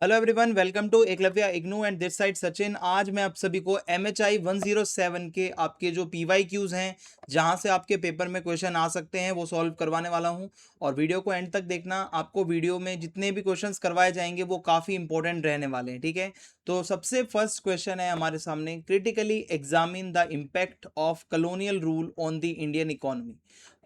Hello everyone, welcome to Eklavya IGNOU and this side Sachin. आज मैं आप सभी को MHI 107 के आपके जो PYQs हैं, जहां से आपके पेपर में क्वेश्चन आ सकते हैं, वो सॉल्व करवाने वाला हूं। और वीडियो को एंड तक देखना। आपको वीडियो में जितने भी क्वेश्चंस करवाए जाएंगे वो काफ़ी इंपॉर्टेंट रहने वाले हैं, ठीक है। तो सबसे फर्स्ट क्वेश्चन है हमारे सामने, critically examine the impact of colonial rule on the Indian economy.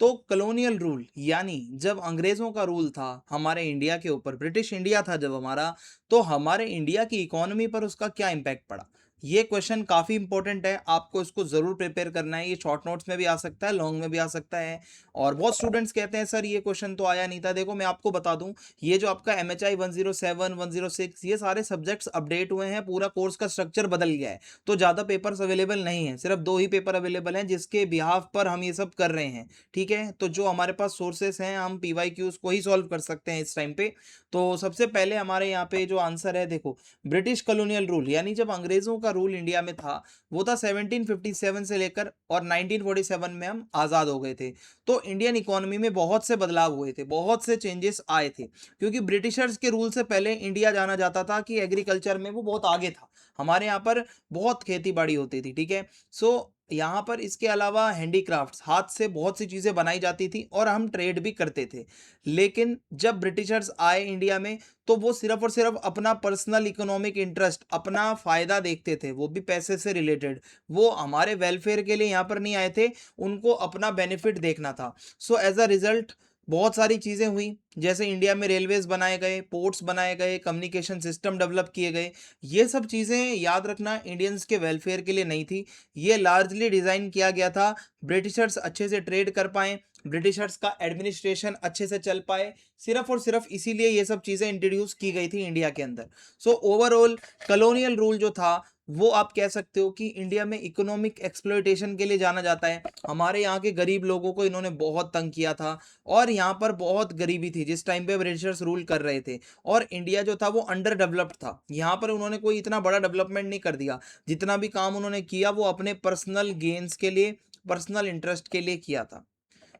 तो कलोनियल रूल यानी जब अंग्रेज़ों का रूल था हमारे इंडिया के ऊपर, ब्रिटिश इंडिया था जब हमारा, तो हमारे इंडिया की इकोनॉमी पर उसका क्या इम्पैक्ट पड़ा। ये क्वेश्चन काफ़ी इंपॉर्टेंट है, आपको इसको ज़रूर प्रिपेयर करना है। ये शॉर्ट नोट्स में भी आ सकता है, लॉन्ग में भी आ सकता है। और बहुत स्टूडेंट्स कहते हैं सर ये क्वेश्चन तो आया नहीं था। देखो मैं आपको बता दूं, ये जो आपका MHI 107 106 ये सारे सब्जेक्ट्स अपडेट हुए हैं, पूरा कोर्स का स्ट्रक्चर बदल गया है। तो ज़्यादा पेपर्स अवेलेबल नहीं है, सिर्फ 2 ही पेपर अवेलेबल हैं जिसके बिहाफ पर हम ये सब कर रहे हैं, ठीक है। तो जो हमारे पास सोर्सेस हैं, हम PYQs को ही सॉल्व कर सकते हैं इस टाइम पे। तो सबसे पहले हमारे यहाँ पे जो आंसर है, देखो ब्रिटिश कॉलोनियल रूल यानी जब अंग्रेजों का रूल इंडिया में था, वो था 1757 से लेकर और 1947 में हम आज़ाद हो गए थे। तो इंडियन इकोनॉमी में बहुत से बदलाव हुए थे, बहुत से चेंजेस आए थे, क्योंकि ब्रिटिशर्स के रूल से पहले इंडिया जाना जाता था कि एग्रीकल्चर में वो बहुत आगे था। हमारे यहाँ पर बहुत खेती बाड़ी होती थी, ठीक है। सो यहाँ पर इसके अलावा हैंडीक्राफ्ट्स, हाथ से बहुत सी चीज़ें बनाई जाती थी और हम ट्रेड भी करते थे। लेकिन जब ब्रिटिशर्स आए इंडिया में, तो वो सिर्फ और सिर्फ अपना पर्सनल इकोनॉमिक इंटरेस्ट, अपना फ़ायदा देखते थे, वो भी पैसे से रिलेटेड। वो हमारे वेलफेयर के लिए यहाँ पर नहीं आए थे, उनको अपना बेनिफिट देखना था। सो एज अ रिजल्ट बहुत सारी चीज़ें हुई, जैसे इंडिया में रेलवेज बनाए गए, पोर्ट्स बनाए गए, कम्युनिकेशन सिस्टम डेवलप किए गए। ये सब चीज़ें याद रखना इंडियंस के वेलफेयर के लिए नहीं थी, ये लार्जली डिज़ाइन किया गया था ब्रिटिशर्स अच्छे से ट्रेड कर पाएँ, ब्रिटिशर्स का एडमिनिस्ट्रेशन अच्छे से चल पाए। सिर्फ और सिर्फ इसीलिए ये सब चीज़ें इंट्रोड्यूस की गई थी इंडिया के अंदर। सो ओवरऑल कॉलोनियल रूल जो था, वो आप कह सकते हो कि इंडिया में इकोनॉमिक एक्सप्लॉयटेशन के लिए जाना जाता है। हमारे यहाँ के गरीब लोगों को इन्होंने बहुत तंग किया था, और यहाँ पर बहुत गरीबी थी जिस टाइम पे ब्रिटिशर्स रूल कर रहे थे। और इंडिया जो था वो अंडर डेवलप्ड था, यहाँ पर उन्होंने कोई इतना बड़ा डेवलपमेंट नहीं कर दिया। जितना भी काम उन्होंने किया वो अपने पर्सनल गेन्स के लिए, पर्सनल इंटरेस्ट के लिए किया था।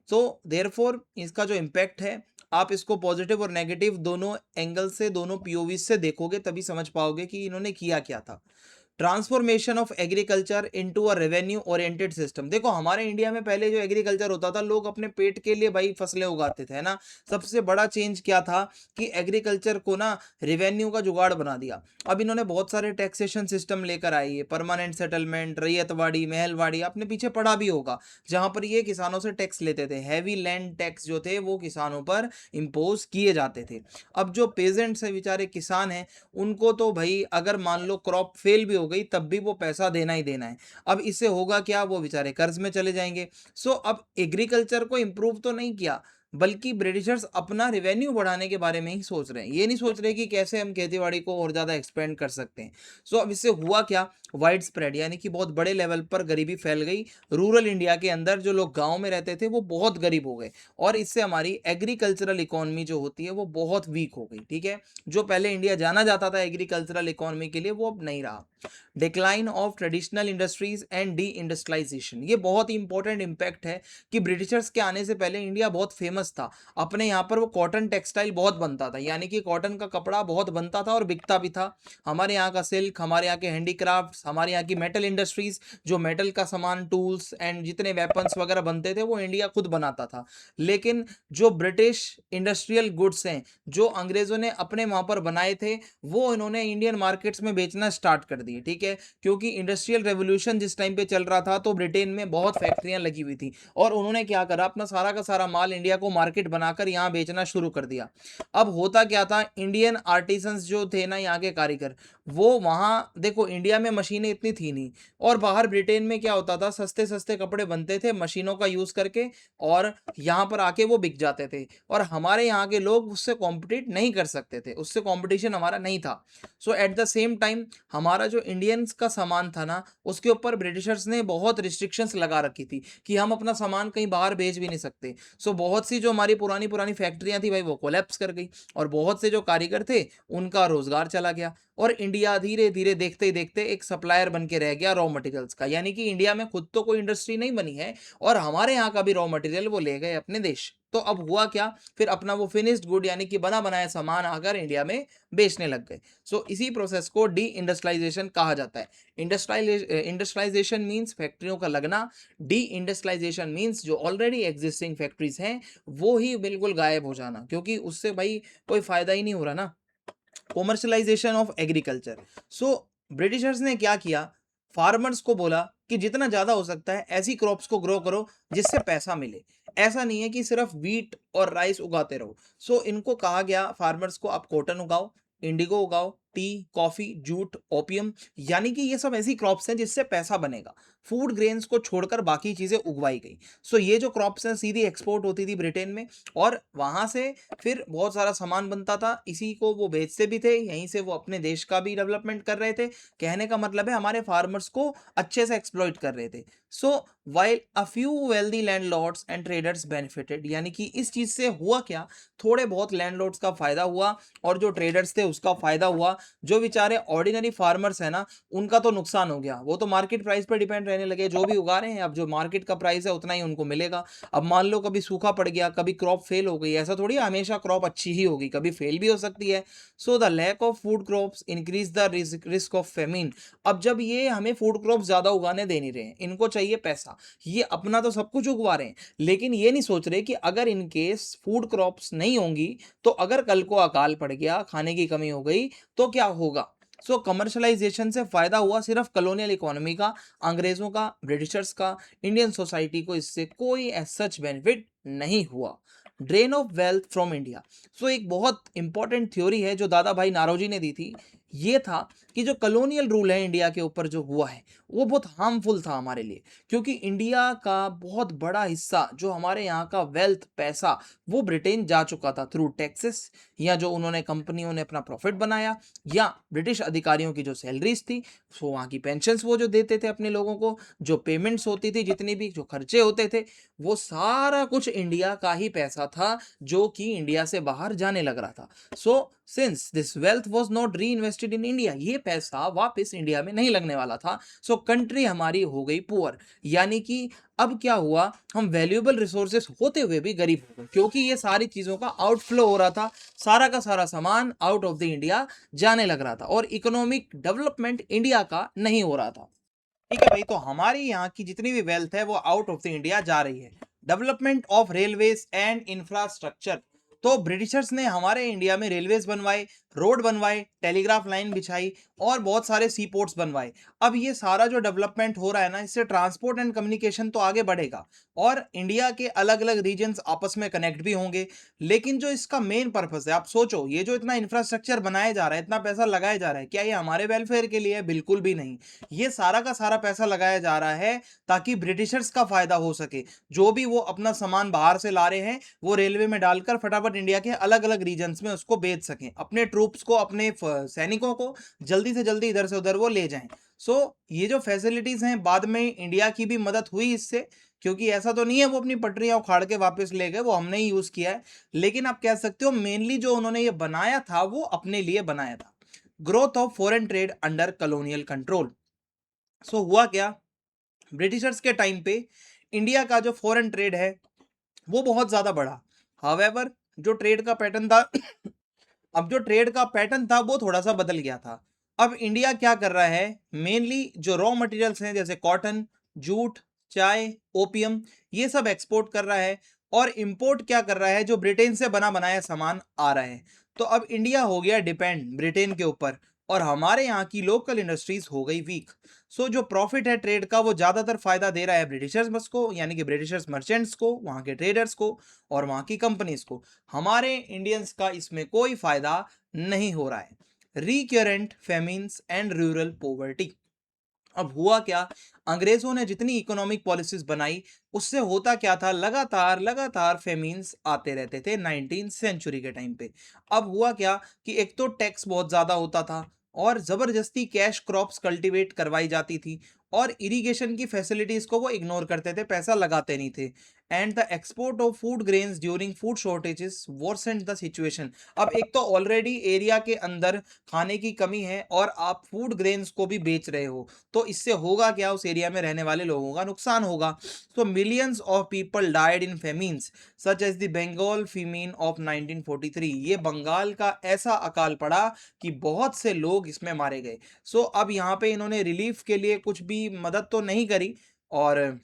सो देयरफॉर इसका जो इम्पैक्ट है, आप इसको पॉजिटिव और नेगेटिव दोनों एंगल से, दोनों POV से देखोगे तभी समझ पाओगे कि इन्होंने किया क्या था। Transformation of agriculture into a revenue oriented system. देखो हमारे इंडिया में पहले जो एग्रीकल्चर होता था, लोग अपने पेट के लिए भाई फसलें उगाते थे, है ना। सबसे बड़ा चेंज क्या था कि एग्रीकल्चर को ना रेवेन्यू का जुगाड़ बना दिया। अब इन्होंने बहुत सारे टैक्सेशन सिस्टम लेकर आई है, परमानेंट सेटलमेंट, रैयतवाड़ी, महलवाड़ी, आपने पीछे पढ़ा भी होगा, जहां पर ये किसानों से टैक्स लेते थे। हैवी लैंड टैक्स जो थे वो किसानों पर इम्पोज किए जाते थे। अब जो पेजेंट्स हैं, बेचारे किसान हैं, उनको तो भाई अगर मान लो क्रॉप फेल भी हो गई तब भी वो पैसा देना ही देना है। अब इससे होगा क्या, वो बेचारे कर्ज में चले जाएंगे। सो अब एग्रीकल्चर को इम्प्रूव तो नहीं किया, बल्कि ब्रिटिशर्स अपना रेवेन्यू बढ़ाने के बारे में ही सोच रहे हैं। ये नहीं सोच रहे कि कैसे हम खेतीबाड़ी को और ज़्यादा एक्सपेंड कर सकते हैं। सो अब इससे हुआ क्या, वाइड स्प्रेड यानी कि बहुत बड़े लेवल पर गरीबी फैल गई। रूरल इंडिया के अंदर जो लोग गाँव में रहते थे वो बहुत गरीब हो गए, और इससे हमारी एग्रीकल्चरल इकोनॉमी जो होती है वो बहुत वीक हो गई, ठीक है। जो पहले इंडिया जाना जाता था एग्रीकल्चरल इकोनॉमी के लिए, वो अब नहीं रहा। Decline of traditional industries and deindustrialisation, ये बहुत ही इंपॉर्टेंट इंपैक्ट है कि ब्रिटिशर्स के आने से पहले इंडिया बहुत फेमस था। अपने यहाँ पर वो कॉटन टेक्सटाइल बहुत बनता था, यानी कि कॉटन का कपड़ा बहुत बनता था और बिकता भी था। हमारे यहाँ का सिल्क, हमारे यहाँ के हैंडीक्राफ्ट्स, हमारे यहाँ की मेटल इंडस्ट्रीज, जो मेटल का सामान, टूल्स एंड जितने वेपन्स वगैरह बनते थे वो इंडिया खुद बनाता था। लेकिन जो ब्रिटिश इंडस्ट्रियल गुड्स हैं, जो अंग्रेजों ने अपने वहां पर बनाए थे, वो इन्होंने इंडियन मार्केट्स में बेचना स्टार्ट कर दिए, ठीक है। क्योंकि इंडस्ट्रियल रेवोल्यूशन जिस टाइम पे चल रहा था, तो ब्रिटेन में बहुत फैक्ट्रियां लगी हुई थी, और उन्होंने क्या करा, अपना सारा का सारा माल इंडिया को मार्केट बनाकर यहाँ बेचना शुरू कर दिया। अब होता क्या था, इंडियन आर्टिसंस जो थे ना, यहाँ के कारीगर, वो वहाँ देखो इंडिया में मशीनें इतनी थी नहीं, और बाहर ब्रिटेन में क्या होता था, सस्ते सस्ते कपड़े बनते थे मशीनों का यूज करके, और यहाँ पर आके वो बिक जाते थे, और हमारे यहाँ के लोग उससे कॉम्पिटिट नहीं कर सकते थे, उससे कॉम्पिटिशन हमारा नहीं था। सो एट द सेम टाइम हमारा जो इंडियंस का सामान था ना, उसके ऊपर ब्रिटिशर्स ने बहुत रिस्ट्रिक्शंस लगा रखी थी कि हम अपना सामान कहीं बाहर भेज भी नहीं सकते। सो बहुत सी जो हमारी पुरानी पुरानी फैक्ट्रियां थी भाई, वो कोलैप्स कर गई, और बहुत से जो कारीगर थे उनका रोजगार चला गया, और इंडिया धीरे धीरे देखते ही देखते एक सप्लायर बन के रह गया रॉ मटेरियल्स का। यानी कि इंडिया में खुद तो कोई इंडस्ट्री नहीं बनी है, और हमारे यहाँ का भी रॉ मटेरियल वो ले गए अपने देश। तो अब हुआ क्या, फिर अपना वो फिनिश्ड गुड यानी कि बना बनाया सामान आकर इंडिया में बेचने लग गए। सो इसी प्रोसेस को डी इंडस्ट्रियलाइजेशन कहा जाता है। इंडस्ट्रियलाइजेशन मीन्स फैक्ट्रियों का लगना, डी इंडस्ट्रियलाइजेशन मीन्स जो ऑलरेडी एग्जिस्टिंग फैक्ट्रीज हैं वो ही बिल्कुल गायब हो जाना, क्योंकि उससे भाई कोई फायदा ही नहीं हो रहा ना। Commercialisation of agriculture. So britishers ने क्या किया, फार्मर्स को बोला कि जितना ज्यादा हो सकता है ऐसी क्रॉप्स को ग्रो करो जिससे पैसा मिले। ऐसा नहीं है कि सिर्फ वीट और राइस उगाते रहो। सो इनको कहा गया फार्मर्स को, आप कॉटन उगाओ, इंडिगो उगाओ, टी, कॉफी, जूट, ओपियम, यानी कि ये सब ऐसी क्रॉप्स हैं जिससे पैसा बनेगा। फूड ग्रेन्स को छोड़कर बाकी चीजें उगवाई गई। सो ये जो क्रॉप्स हैं सीधी एक्सपोर्ट होती थी ब्रिटेन में, और वहां से फिर बहुत सारा सामान बनता था, इसी को वो बेचते भी थे, यहीं से वो अपने देश का भी डेवलपमेंट कर रहे थे। कहने का मतलब है हमारे फार्मर्स को अच्छे से एक्सप्लॉइट कर रहे थे। So while a few wealthy landlords and traders benefited, यानी कि इस चीज से हुआ क्या, थोड़े बहुत लैंडलॉर्ड्स का फायदा हुआ और जो ट्रेडर्स थे उसका फायदा हुआ। जो बेचारे ऑर्डिनरी फार्मर्स है ना, उनका तो नुकसान हो गया, वो तो मार्केट प्राइस पर डिपेंड रहने लगे, जो भी उगा रहे हैं अब जो मार्केट का प्राइस है उतना ही उनको मिलेगा। अब मान लो कभी सूखा पड़ गया, कभी क्रॉप फेल हो गई, ऐसा थोड़ी हमेशा क्रॉप अच्छी ही होगी, कभी फेल भी हो सकती है। So the lack of food crops increase the risk of famine. अब जब ये हमें फूड क्रॉप्स ज्यादा उगाने दे नहीं रहे हैं, इनको चाहिए पैसा, ये अपना तो सब कुछ उगवा रहे हैं, लेकिन ये नहीं सोच रहे कि अगर इन केस फूड क्रॉप्स नहीं होंगी तो अगर कल को अकाल पड़ गया, खाने की कमी हो गई तो क्या होगा। सो कमर्शलाइजेशन से फायदा हुआ सिर्फ कॉलोनियल इकोनॉमी का, अंग्रेजों का, ब्रिटिशर्स का, इंडियन सोसाइटी को इससे कोई एज सच बेनिफिट नहीं हुआ। Drain of wealth from India. So एक बहुत इंपॉर्टेंट थ्योरी है जो दादा भाई नारोजी ने दी थी, ये था कि जो कॉलोनियल रूल है इंडिया के ऊपर जो हुआ है वो बहुत हार्मफुल था हमारे लिए, क्योंकि इंडिया का बहुत बड़ा हिस्सा जो हमारे यहाँ का वेल्थ, पैसा, वो ब्रिटेन जा चुका था थ्रू टैक्सेस, या जो उन्होंने कंपनियों ने अपना प्रॉफिट बनाया, या ब्रिटिश अधिकारियों की जो सैलरीज थी, सो वहाँ की पेंशन्स वो जो देते थे अपने लोगों को, जो पेमेंट्स होती थी, जितनी भी जो खर्चे होते थे, वो सारा कुछ इंडिया का ही पैसा था जो कि इंडिया से बाहर जाने लग रहा था। So since this wealth was not री इन्वेस्टेड इन इंडिया, ये पैसा वापस इंडिया में नहीं लगने वाला था। सो कंट्री हमारी हो गई पुअर, यानी कि अब क्या हुआ, हम वैल्यूएबल रिसोर्सेस होते हुए भी गरीब हो गए, क्योंकि ये सारी चीजों का आउटफ्लो हो रहा था, सारा का सारा सामान आउट ऑफ द इंडिया जाने लग रहा था और इकोनॉमिक डेवलपमेंट इंडिया का नहीं हो रहा था। ठीक है भाई, तो हमारी यहाँ की जितनी भी वेल्थ है वो आउट ऑफ द इंडिया जा रही है। Development of railways and infrastructure. तो ब्रिटिशर्स ने हमारे इंडिया में रेलवेज बनवाए, रोड बनवाए, टेलीग्राफ लाइन बिछाई और बहुत सारे सी पोर्ट्स बनवाए। अब ये सारा जो डेवलपमेंट हो रहा है ना, इससे ट्रांसपोर्ट एंड कम्युनिकेशन तो आगे बढ़ेगा और इंडिया के अलग अलग रीजन्स आपस में कनेक्ट भी होंगे। लेकिन जो इसका मेन पर्पस है, आप सोचो, ये जो इतना इंफ्रास्ट्रक्चर बनाया जा रहा है, इतना पैसा लगाया जा रहा है, क्या ये हमारे वेलफेयर के लिए है? बिल्कुल भी नहीं। ये सारा का सारा पैसा लगाया जा रहा है ताकि ब्रिटिशर्स का फायदा हो सके। जो भी वो अपना सामान बाहर से ला रहे हैं वो रेलवे में डालकर फटाफट इंडिया के अलग अलग रीजन्स में उसको बेच सकें, अपने ट्रूप्स को, अपने सैनिकों को जल्दी से जल्दी इधर से उधर वो ले जाएं। सो ये जो फैसिलिटीज हैं, बाद में इंडिया की भी मदद हुई इससे, क्योंकि ऐसा तो नहीं है वो अपनी पटरियां उखाड़ के वापस ले गए, वो हमने ही यूज किया है। लेकिन आप कह सकते हो मेनली जो उन्होंने ये बनाया था वो अपने लिए बनाया था। Growth of foreign trade under colonial control. So हुआ क्या, ब्रिटिशर्स के टाइम पे इंडिया का जो फॉरेन ट्रेड है वो बहुत ज्यादा बढ़ा। हावेवर जो ट्रेड का पैटर्न था अब जो ट्रेड का पैटर्न था वो थोड़ा सा बदल गया था। अब इंडिया क्या कर रहा है, मेनली जो रॉ मटेरियल्स हैं जैसे कॉटन, जूट, चाय, ओपियम, ये सब एक्सपोर्ट कर रहा है, और इंपोर्ट क्या कर रहा है, जो ब्रिटेन से बना बनाया सामान आ रहा है। तो अब इंडिया हो गया डिपेंड ब्रिटेन के ऊपर और हमारे यहाँ की लोकल इंडस्ट्रीज हो गई वीक। सो जो प्रॉफिट है ट्रेड का वो ज्यादातर फायदा दे रहा है ब्रिटिशर्स बस को, यानी कि ब्रिटिशर्स मर्चेंट्स को, वहां के ट्रेडर्स को और वहां की कंपनीज को। हमारे इंडियंस का इसमें कोई फायदा नहीं हो रहा है। Recurrent famines and rural poverty. अब हुआ क्या, अंग्रेजों ने जितनी इकोनॉमिक पॉलिसीज बनाई उससे होता क्या था, लगातार लगातार फेमिन्स आते रहते थे 19th सेंचुरी के टाइम पे। अब हुआ क्या कि एक तो टैक्स बहुत ज्यादा होता था और जबरदस्ती कैश क्रॉप्स कल्टीवेट करवाई जाती थी, और इरिगेशन की फैसिलिटीज को वो इग्नोर करते थे, पैसा लगाते नहीं थे। And the export of food grains during food shortages Versant the situation. अब एक तो ऑलरेडी एरिया के अंदर खाने की कमी है और आप फूड ग्रेन्स को भी बेच रहे हो, तो इससे होगा क्या, उस एरिया में रहने वाले लोगों का नुकसान होगा। तो millions of people died in famines such as the Bengal famine of 1943। ये बंगाल का ऐसा अकाल पड़ा कि बहुत से लोग इसमें मारे गए। सो अब यहाँ पे इन्होंने रिलीफ के लिए कुछ भी मदद तो नहीं करी और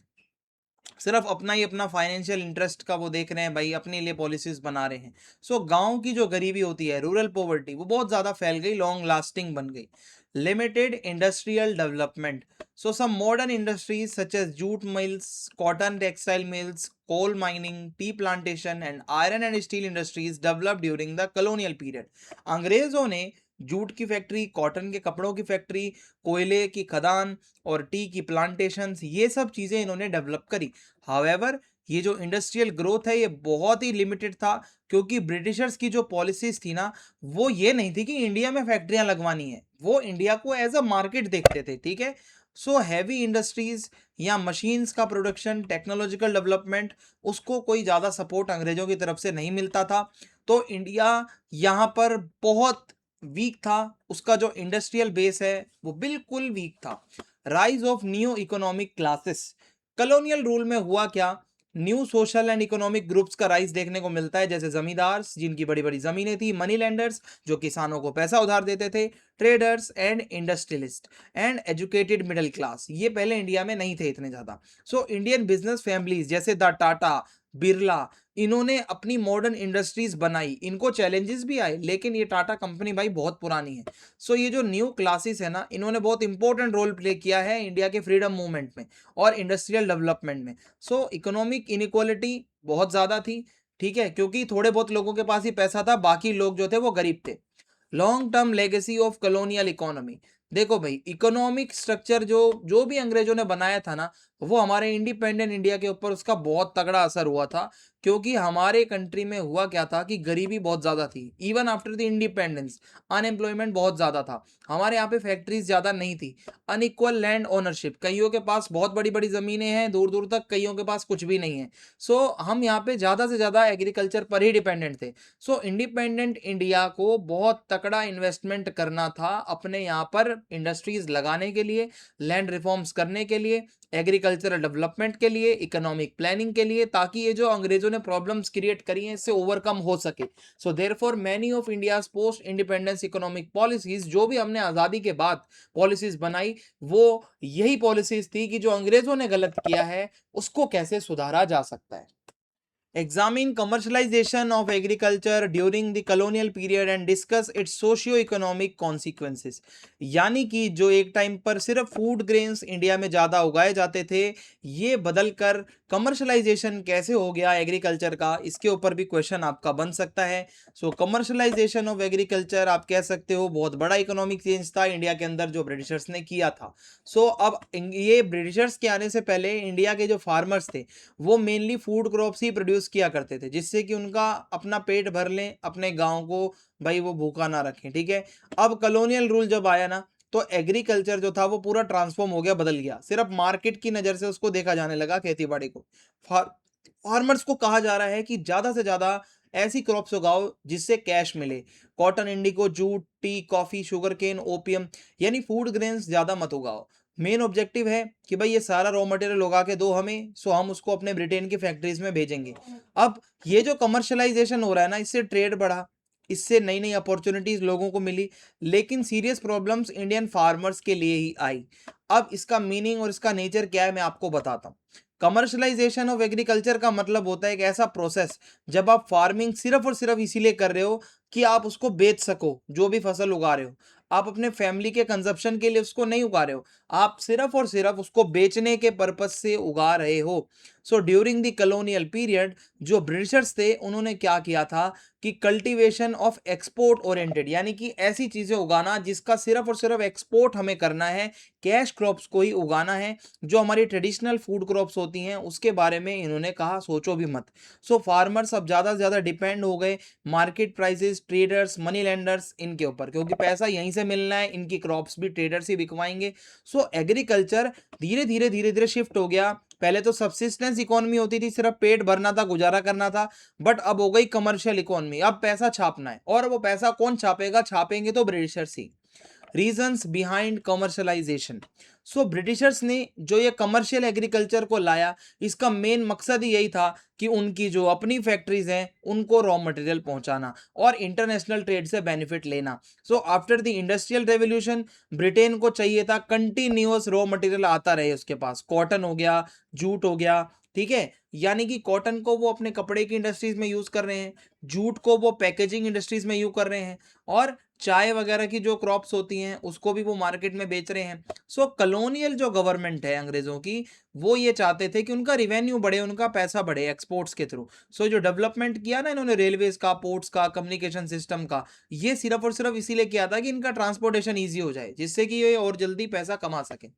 सिर्फ अपना ही अपना फाइनेंशियल इंटरेस्ट का वो देख रहे हैं भाई, अपने लिए पॉलिसीज बना रहे हैं। सो गांव की जो गरीबी होती है, रूरल पॉवर्टी, वो बहुत ज़्यादा फैल गई, लॉन्ग लास्टिंग बन गई। Limited industrial development. So some modern industries such as jute mills, cotton textile mills, coal mining, tea plantation and iron and steel industries developed during the colonial period. अंग्रेजों ने jute की factory, cotton के कपड़ों की factory, कोयले की खदान और टी की प्लांटेशंस, ये सब चीज़ें इन्होंने डेवलप करी। हावेवर ये जो इंडस्ट्रियल ग्रोथ है ये बहुत ही लिमिटेड था, क्योंकि ब्रिटिशर्स की जो पॉलिसीज थी ना, वो ये नहीं थी कि इंडिया में फैक्ट्रियां लगवानी है, वो इंडिया को एज अ मार्केट देखते थे। ठीक है। सो हैवी इंडस्ट्रीज या मशीन्स का प्रोडक्शन, टेक्नोलॉजिकल डेवलपमेंट, उसको कोई ज़्यादा सपोर्ट अंग्रेजों की तरफ से नहीं मिलता था। तो इंडिया यहाँ पर बहुत वीक था, उसका जो इंडस्ट्रियल बेस है वो बिल्कुल वीक था। Rise of new economic classes. Colonial rule में हुआ क्या, new social and economic groups का राइज देखने को मिलता है, जैसे जमींदार जिनकी बड़ी बड़ी जमीनें थी, मनी लैंडर्स जो किसानों को पैसा उधार देते थे, traders and industrialist and educated middle class. ये पहले इंडिया में नहीं थे इतने ज्यादा। सो इंडियन बिजनेस फैमिलीज जैसे द टाटा, बिरला, इन्होंने अपनी मॉडर्न इंडस्ट्रीज बनाई, इनको चैलेंजेस भी आए, लेकिन ये टाटा कंपनी भाई बहुत पुरानी है। सो ये जो न्यू क्लासेस है ना, इन्होंने बहुत इंपॉर्टेंट रोल प्ले किया है इंडिया के फ्रीडम मूवमेंट में और इंडस्ट्रियल डेवलपमेंट में। सो इकोनॉमिक इनइक्वालिटी बहुत ज़्यादा थी, ठीक है, क्योंकि थोड़े बहुत लोगों के पास ही पैसा था, बाकी लोग जो थे वो गरीब थे। Long term legacy of colonial economy. देखो भाई, इकोनॉमिक स्ट्रक्चर जो जो भी अंग्रेजों ने बनाया था ना, वो हमारे इंडिपेंडेंट इंडिया के ऊपर उसका बहुत तगड़ा असर हुआ था, क्योंकि हमारे कंट्री में हुआ क्या था कि गरीबी बहुत ज़्यादा थी। Even after the independence unemployment बहुत ज़्यादा था, हमारे यहाँ पे फैक्ट्रीज ज़्यादा नहीं थी, अनइक्वल लैंड ओनरशिप, कईयों के पास बहुत बड़ी बड़ी ज़मीनें हैं दूर दूर तक, कईयों के पास कुछ भी नहीं है। सो हम यहाँ पे ज़्यादा से ज़्यादा एग्रीकल्चर पर ही डिपेंडेंट थे। सो इंडिपेंडेंट इंडिया को बहुत तकड़ा इन्वेस्टमेंट करना था अपने यहाँ पर इंडस्ट्रीज लगाने के लिए, लैंड रिफॉर्म्स करने के लिए, एग्रीकल्चरल डेवलपमेंट के लिए, इकोनॉमिक प्लानिंग के लिए, ताकि ये जो अंग्रेजों ने प्रॉब्लम्स क्रिएट करी हैं इससे ओवरकम हो सके। So therefore many of India's post independence economic policies, जो भी हमने आज़ादी के बाद पॉलिसीज बनाई, वो यही पॉलिसीज थी कि जो अंग्रेजों ने गलत किया है उसको कैसे सुधारा जा सकता है। Examine commercialization of agriculture during the colonial period and discuss its socio-economic consequences। यानी कि जो एक टाइम पर सिर्फ फूड ग्रेन्स इंडिया में ज़्यादा उगाए जाते थे, ये बदल कर कमर्शलाइजेशन कैसे हो गया एग्रीकल्चर का, इसके ऊपर भी क्वेश्चन आपका बन सकता है। सो कमर्शलाइजेशन ऑफ एग्रीकल्चर आप कह सकते हो बहुत बड़ा इकोनॉमिक चेंज था इंडिया के अंदर जो ब्रिटिशर्स ने किया था। सो अब ये ब्रिटिशर्स के आने से पहले इंडिया के जो फार्मर्स थे वो मेनली फूड क्रॉप्स ही प्रोड्यूस किया करते थे, जिससे कि उनका अपना पेट भर लें, अपने गांव को भाई वो भूखा ना रखें। ठीक है। अब कॉलोनियल रूल जब आया ना, तो एग्रीकल्चर जो था वो पूरा ट्रांसफॉर्म हो गया, बदल गया, सिर्फ मार्केट की नज़र से उसको देखा जाने लगा, खेती बाड़ी को। फार्मर्स को कहा जा रहा है कि ज़्यादा से ज़्यादा ऐसी क्रॉप्स उगाओ जिससे कैश मिले, cotton, indigo, jute, tea, coffee, sugarcane, opium, यानी फूड ग्रेन्स ज़्यादा मत उगाओ। मेन ऑब्जेक्टिव है कि भाई ये सारा रॉ मटेरियल उगा के दो हमें, सो हम उसको अपने ब्रिटेन की फैक्ट्रीज में भेजेंगे। अब ये जो कमर्शलाइजेशन हो रहा है ना, इससे ट्रेड बढ़ा, इससे नई नई अपॉर्चुनिटीज लोगों को मिली, लेकिन सीरियस प्रॉब्लम्स इंडियन फार्मर्स के लिए ही आई। अब इसका मीनिंग और इसका नेचर क्या है मैं आपको बताता हूँ। कमर्शलाइजेशन ऑफ एग्रीकल्चर का मतलब होता है एक ऐसा प्रोसेस जब आप फार्मिंग सिर्फ और सिर्फ इसीलिए कर रहे हो कि आप उसको बेच सको, जो भी फसल उगा रहे हो, आप अपने फैमिली के कंजप्शन के लिए उसको नहीं उगा रहे हो, आप सिर्फ और सिर्फ उसको बेचने के पर्पज से उगा रहे हो। So during the colonial period जो ब्रिटिशर्स थे उन्होंने क्या किया था कि कल्टीवेशन ऑफ एक्सपोर्ट ओरिएंटेड, यानी कि ऐसी चीजें उगाना जिसका सिर्फ और सिर्फ एक्सपोर्ट हमें करना है, कैश क्रॉप्स को ही उगाना है, जो हमारी ट्रेडिशनल फूड क्रॉप्स होती हैं उसके बारे में इन्होंने कहा सोचो भी मत। सो फार्मर्स अब ज़्यादा से ज़्यादा डिपेंड हो गए market prices, traders, money landers, इनके ऊपर, क्योंकि पैसा यहीं से मिलना है, इनकी क्रॉप्स भी ट्रेडर्स ही बिकवाएंगे। सो एग्रीकल्चर धीरे धीरे शिफ्ट हो गया। पहले तो सब्सिस्टेंस इकोनॉमी होती थी, सिर्फ पेट भरना था, गुजारा करना था, बट अब हो गई कमर्शियल इकोनॉमी। अब पैसा छापना है, और वो पैसा कौन छापेगा? छापेंगे तो ब्रिटिशर्स ही। Reasons behind commercialization. So britishers ने जो ये कमर्शियल एग्रीकल्चर को लाया, इसका मेन मकसद ही यही था कि उनकी जो अपनी फैक्ट्रीज हैं उनको रॉ मटेरियल पहुंचाना और इंटरनेशनल ट्रेड से बेनिफिट लेना। So after the industrial revolution Britain को चाहिए था कंटिन्यूअस रॉ मटेरियल आता रहे उसके पास। कॉटन हो गया, जूट हो गया, ठीक है, यानी कि कॉटन को वो अपने कपड़े की इंडस्ट्रीज में यूज कर रहे हैं, जूट को वो पैकेजिंग इंडस्ट्रीज में यूज कर रहे हैं, और चाय वगैरह की जो क्रॉप्स होती हैं उसको भी वो मार्केट में बेच रहे हैं। सो कॉलोनियल जो गवर्नमेंट है अंग्रेजों की, वो ये चाहते थे कि उनका रिवेन्यू बढ़े, उनका पैसा बढ़े एक्सपोर्ट्स के थ्रू। सो जो डेवलपमेंट किया ना इन्होंने रेलवेज का, पोर्ट्स का, कम्युनिकेशन सिस्टम का, ये सिर्फ और सिर्फ इसीलिए किया था कि इनका ट्रांसपोर्टेशन ईजी हो जाए, जिससे कि ये और जल्दी पैसा कमा सके।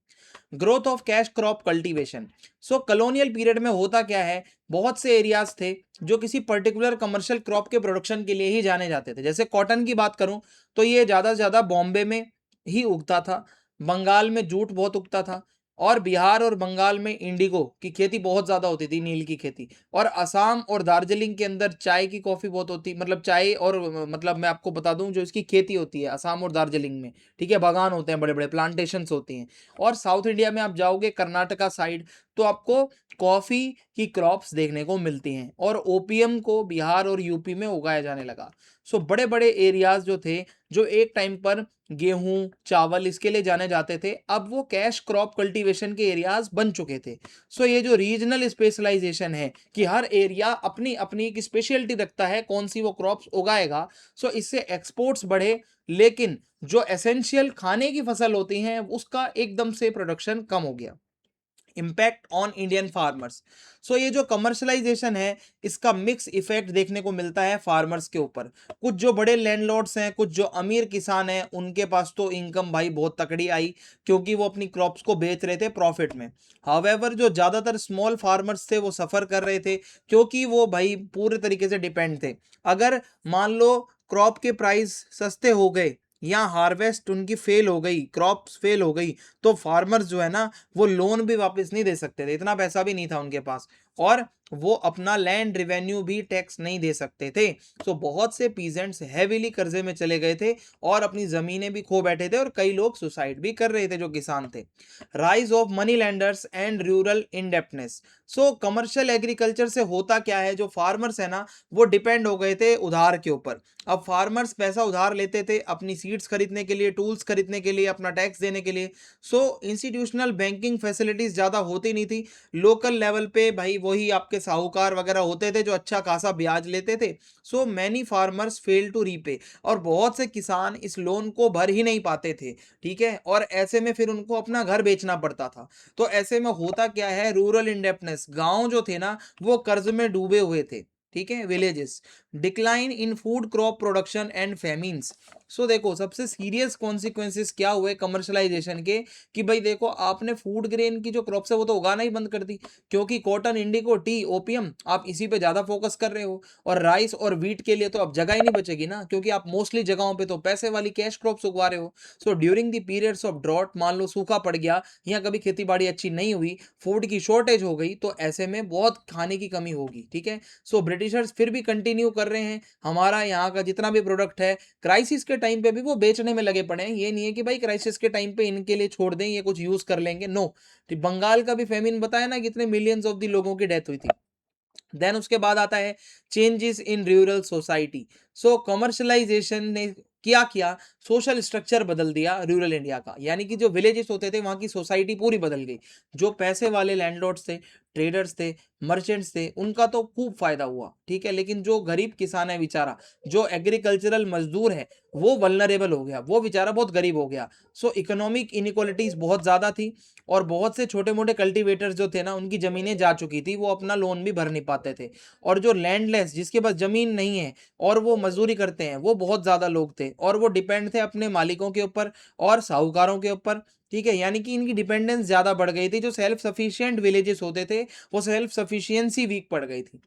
Growth of cash crop cultivation. So colonial period में होता क्या है, बहुत से एरियाज थे जो किसी पर्टिकुलर कमर्शियल क्रॉप के प्रोडक्शन के लिए ही जाने जाते थे। जैसे कॉटन की बात करूं तो ये ज़्यादा से ज़्यादा बॉम्बे में ही उगता था, बंगाल में जूट बहुत उगता था, और बिहार और बंगाल में इंडिगो की खेती बहुत ज़्यादा होती थी, नील की खेती। और असम और दार्जिलिंग के अंदर चाय की कॉफ़ी बहुत होती, मतलब चाय और मतलब मैं आपको बता दूं जो इसकी खेती होती है असम और दार्जिलिंग में, ठीक है, बागान होते हैं, बड़े बड़े प्लांटेशंस होती हैं। और साउथ इंडिया में आप जाओगे कर्नाटका साइड तो आपको कॉफ़ी की क्रॉप्स देखने को मिलती हैं, और ओपीएम को बिहार और यूपी में उगाया जाने लगा। सो बड़े बड़े एरियाज जो थे, जो एक टाइम पर गेहूं चावल इसके लिए जाने जाते थे, अब वो कैश क्रॉप कल्टीवेशन के एरियाज बन चुके थे। सो ये जो रीजनल स्पेशलाइजेशन है कि हर एरिया अपनी अपनी एक स्पेशलिटी रखता है कौन सी वो क्रॉप्स उगाएगा, सो इससे एक्सपोर्ट्स बढ़े, लेकिन जो एसेंशियल खाने की फसल होती हैं उसका एकदम से प्रोडक्शन कम हो गया। Impact on Indian farmers. So ये जो कमर्शलाइजेशन है इसका मिक्स इफेक्ट देखने को मिलता है फार्मर्स के ऊपर। कुछ जो बड़े लैंडलॉर्ड्स हैं, कुछ जो अमीर किसान हैं, उनके पास तो इनकम भाई बहुत तकड़ी आई, क्योंकि वो अपनी क्रॉप्स को बेच रहे थे प्रॉफिट में। हावेवर जो ज़्यादातर स्मॉल फार्मर्स थे वो सफ़र कर रहे थे, क्योंकि वो भाई पूरे तरीके से डिपेंड थे। अगर मान लो क्रॉप के प्राइस सस्ते हो गए या हार्वेस्ट उनकी फेल हो गई, क्रॉप्स फेल हो गई, तो फार्मर्स जो है ना वो लोन भी वापस नहीं दे सकते थे, इतना पैसा भी नहीं था उनके पास, और वो अपना लैंड रिवेन्यू भी टैक्स नहीं दे सकते थे। सो बहुत से पीजेंट्स हैवीली कर्जे में चले गए थे और अपनी जमीनें भी खो बैठे थे, और कई लोग सुसाइड भी कर रहे थे जो किसान थे। Rise of money landers and rural indebtedness. So commercial agriculture से होता क्या है, जो फार्मर्स है ना वो डिपेंड हो गए थे उधार के ऊपर। अब फार्मर्स पैसा उधार लेते थे अपनी सीड्स खरीदने के लिए, टूल्स खरीदने के लिए, अपना टैक्स देने के लिए। सो इंस्टीट्यूशनल बैंकिंग फैसिलिटीज ज़्यादा होती नहीं थी। लोकल लेवल पे भाई वही आपके साहूकार वगैरह होते थे जो अच्छा खासा ब्याज लेते थे। So many farmers fail to repay, और बहुत से किसान इस लोन को भर ही नहीं पाते थे, ठीक है, और ऐसे में फिर उनको अपना घर बेचना पड़ता था। तो ऐसे में होता क्या है, रूरल इंडेप्टनेस, गांव जो थे ना वो कर्ज में डूबे हुए थे, ठीक है, villages. Decline in food crop production and famines. So देखो सबसे सीरियस कॉन्सिक्वेंसेस क्या हुए कमर्शलाइजेशन के, कि भाई देखो आपने फूड ग्रेन की जो क्रॉप्स है वो तो उगाना ही बंद कर दी, क्योंकि कॉटन, इंडिगो, टी, ओपियम आप इसी पे ज़्यादा फोकस कर रहे हो, और राइस और वीट के लिए तो अब जगह ही नहीं बचेगी ना, क्योंकि आप मोस्टली जगहों पे तो पैसे वाली कैश क्रॉप्स उगवा रहे हो। So during the periods of drought, मान लो सूखा पड़ गया या कभी खेती बाड़ी अच्छी नहीं हुई, फूड की शॉर्टेज हो गई, तो ऐसे में बहुत खाने की कमी होगी, ठीक है। सो ब्रिटिशर्स फिर भी कंटिन्यू कर रहे हैं, हमारा यहाँ का जितना भी प्रोडक्ट है क्राइसिस के टाइम पे भी वो बेचने में लगे पड़े हैं। ये नहीं है कि भाई क्राइसिस के टाइम पे इनके लिए छोड़ दें, ये कुछ यूज कर लेंगे, नो। तो बंगाल का भी फेमिन बताया ना कितने मिलियंस ऑफ दी लोगों की डेथ हुई थी। देन उसके बाद आता है changes in rural society. So commercialisation ने क्या किया, सोशल स्ट्रक्चर बदल दिया रूरल इंडिया का, यानी कि जो विलेजेस होते थे वहाँ की सोसाइटी पूरी बदल गई। जो पैसे वाले लैंडलॉर्ड्स थे, ट्रेडर्स थे, मर्चेंट्स थे, उनका तो खूब फायदा हुआ, ठीक है, लेकिन जो गरीब किसान है बेचारा, जो एग्रीकल्चरल मजदूर है, वो वल्नरेबल हो गया, वो बेचारा बहुत गरीब हो गया। सो इकोनॉमिक इनइक्वालिटीज बहुत ज़्यादा थी, और बहुत से छोटे मोटे कल्टीवेटर्स जो थे ना उनकी ज़मीनें जा चुकी थी, वो अपना लोन भी भर नहीं पाते थे। और जो लैंडलेस, जिसके पास ज़मीन नहीं है और वो मजदूरी करते हैं, वो बहुत ज़्यादा लोग थे, और वो डिपेंड थे अपने मालिकों के ऊपर और साहूकारों के ऊपर, ठीक है, यानी कि इनकी डिपेंडेंस ज़्यादा बढ़ गई थी। जो सेल्फ सफिशिएंट विलेजेस होते थे वो सेल्फ सफिशिएंसी वीक पड़ गई थी।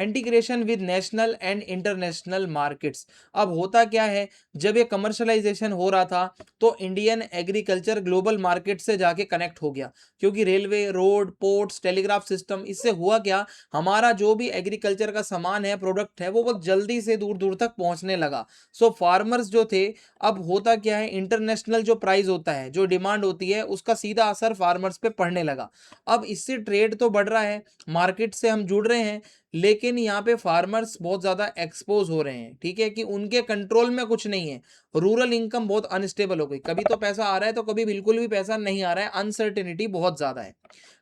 Integration with national and international markets. अब होता क्या है, जब ये कमर्शलाइजेशन हो रहा था तो इंडियन एग्रीकल्चर ग्लोबल मार्केट से जाके कनेक्ट हो गया, क्योंकि railway, road, ports, telegraph system, इससे हुआ क्या, हमारा जो भी एग्रीकल्चर का सामान है, प्रोडक्ट है, वो बहुत जल्दी से दूर दूर तक पहुंचने लगा। सो फार्मर्स जो थे, अब होता क्या है, इंटरनेशनल जो प्राइस होता है, जो डिमांड होती है, उसका सीधा असर फार्मर्स पे पड़ने लगा। अब इससे ट्रेड तो बढ़ रहा है, मार्केट से हम जुड़ रहे हैं, लेकिन यहाँ पे फार्मर्स बहुत ज़्यादा एक्सपोज हो रहे हैं, ठीक है, कि उनके कंट्रोल में कुछ नहीं है। रूरल इनकम बहुत अनस्टेबल हो गई, कभी तो पैसा आ रहा है तो कभी बिल्कुल भी पैसा नहीं आ रहा है, अनसर्टेनिटी बहुत ज़्यादा है।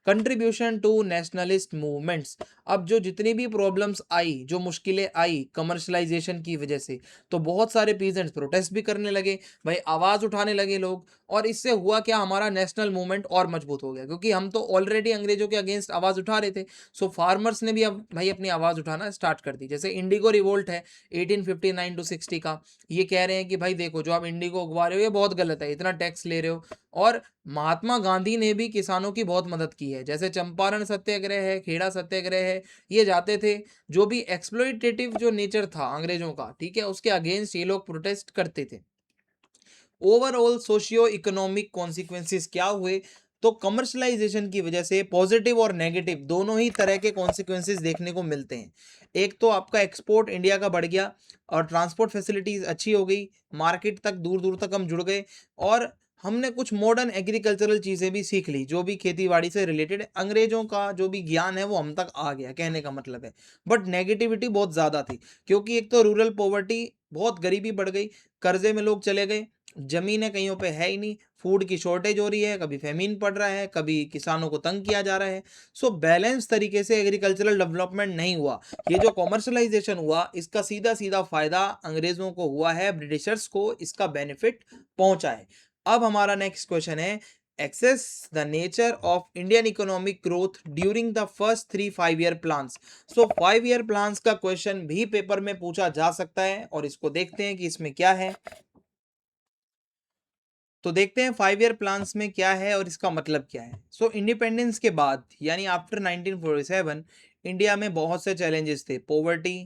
Contribution to nationalist movements. अब जो जितनी भी प्रॉब्लम्स आई, जो मुश्किलें आई कमर्शलाइजेशन की वजह से, तो बहुत सारे पीजेंट्स प्रोटेस्ट भी करने लगे, भाई आवाज़ उठाने लगे लोग, और इससे हुआ क्या, हमारा नेशनल मूवमेंट और मजबूत हो गया, क्योंकि हम तो ऑलरेडी अंग्रेजों के अगेंस्ट आवाज़ उठा रहे थे। सो फार्मर्स ने भी अब भाई अपनी आवाज़ उठाना स्टार्ट कर दी। जैसे इंडिगो रिवोल्ट है 1859 टू 60 का, ये कह रहे हैं कि भाई देखो, जो आप इंडिगो उगवा रहे हो ये बहुत गलत है, इतना टैक्स ले रहे हो। और महात्मा गांधी ने भी किसानों की बहुत मदद की है, जैसे चंपारण सत्याग्रह है, खेड़ा सत्याग्रह है, ये जाते थे, जो भी एक्सप्लॉइटेटिव जो नेचर था अंग्रेजों का, ठीक है, उसके अगेंस्ट ये लोग प्रोटेस्ट करते थे। ओवरऑल सोशियो इकोनॉमिक कॉन्सिक्वेंसेस क्या हुए, तो कमर्शलाइजेशन की वजह से पॉजिटिव और नेगेटिव दोनों ही तरह के कॉन्सिक्वेंसेस देखने को मिलते हैं। एक तो आपका एक्सपोर्ट इंडिया का बढ़ गया, और ट्रांसपोर्ट फैसिलिटीज अच्छी हो गई, मार्केट तक दूर दूर तक हम जुड़ गए, और हमने कुछ मॉडर्न एग्रीकल्चरल चीज़ें भी सीख ली, जो भी खेती बाड़ी से रिलेटेड अंग्रेजों का जो भी ज्ञान है वो हम तक आ गया, कहने का मतलब है। बट नेगेटिविटी बहुत ज़्यादा थी, क्योंकि एक तो रूरल पॉवर्टी, बहुत गरीबी बढ़ गई, कर्जे में लोग चले गए, ज़मीनें कईयों पे है ही नहीं, फूड की शॉर्टेज हो रही है, कभी फेमिन पड़ रहा है, कभी किसानों को तंग किया जा रहा है। सो बैलेंस तरीके से एग्रीकल्चरल डेवलपमेंट नहीं हुआ। ये जो कॉमर्शलाइजेशन हुआ, इसका सीधा सीधा फायदा अंग्रेजों को हुआ है, ब्रिटिशर्स को इसका बेनिफिट पहुंचा है। अब हमारा नेक्स्ट क्वेश्चन है, assess the nature of Indian economic growth during the first 3 5 year plans. So 5 year plans का क्वेश्चन भी पेपर में पूछा जा सकता है, और इसको देखते हैं कि इसमें क्या है। तो देखते हैं 5 ईयर प्लान्स में क्या है और इसका मतलब क्या है। सो इंडिपेंडेंस के बाद, यानी आफ्टर 1947, इंडिया में बहुत से चैलेंजेस थे, पॉवर्टी,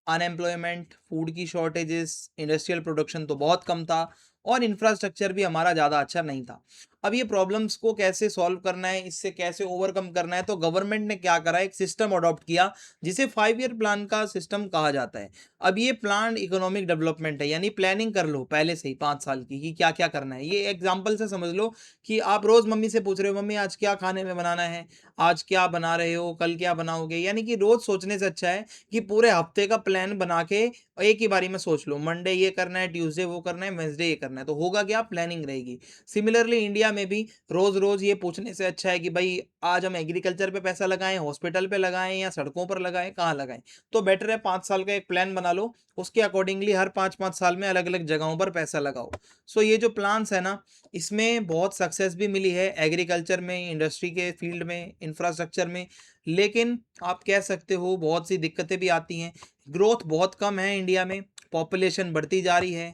अनएम्प्लॉयमेंट, फूड की शॉर्टेजेस, इंडस्ट्रियल प्रोडक्शन तो बहुत कम था, और इंफ्रास्ट्रक्चर भी हमारा ज़्यादा अच्छा नहीं था। अब ये प्रॉब्लम्स को कैसे सॉल्व करना है, इससे कैसे ओवरकम करना है, तो गवर्नमेंट ने क्या करा, एक सिस्टम अडॉप्ट किया, जिसे 5 ईयर प्लान का सिस्टम कहा जाता है। अब ये प्लान इकोनॉमिक डेवलपमेंट है, यानी प्लानिंग कर लो पहले से ही 5 साल की, कि क्या क्या करना है। ये एग्जाम्पल से समझ लो कि आप रोज़ मम्मी से पूछ रहे हो, मम्मी आज क्या खाने में बनाना है, आज क्या बना रहे हो, कल क्या बनाओगे, यानी कि रोज़ सोचने से अच्छा है कि पूरे हफ्ते का प्लान बना के एक ही बारी में सोच लो, मंडे ये करना है, ट्यूसडे वो करना है, वेंसडे ये करना है, तो होगा क्या, प्लानिंग रहेगी। सिमिलरली इंडिया में भी रोज़ रोज़ ये पूछने से अच्छा है कि भाई आज हम एग्रीकल्चर पे पैसा लगाएं, हॉस्पिटल पे लगाएं, या सड़कों पर लगाएं, कहाँ लगाएं, तो बेटर है 5 साल का एक प्लान बना लो, उसके अकॉर्डिंगली हर 5 5 साल में अलग अलग जगहों पर पैसा लगाओ। सो ये जो प्लान्स है ना, इसमें बहुत सक्सेस भी मिली है एग्रीकल्चर में, इंडस्ट्री के फील्ड में, इंफ्रास्ट्रक्चर में, लेकिन आप कह सकते हो बहुत सी दिक्कतें भी आती हैं। ग्रोथ बहुत कम है इंडिया में, पॉपुलेशन बढ़ती जा रही है,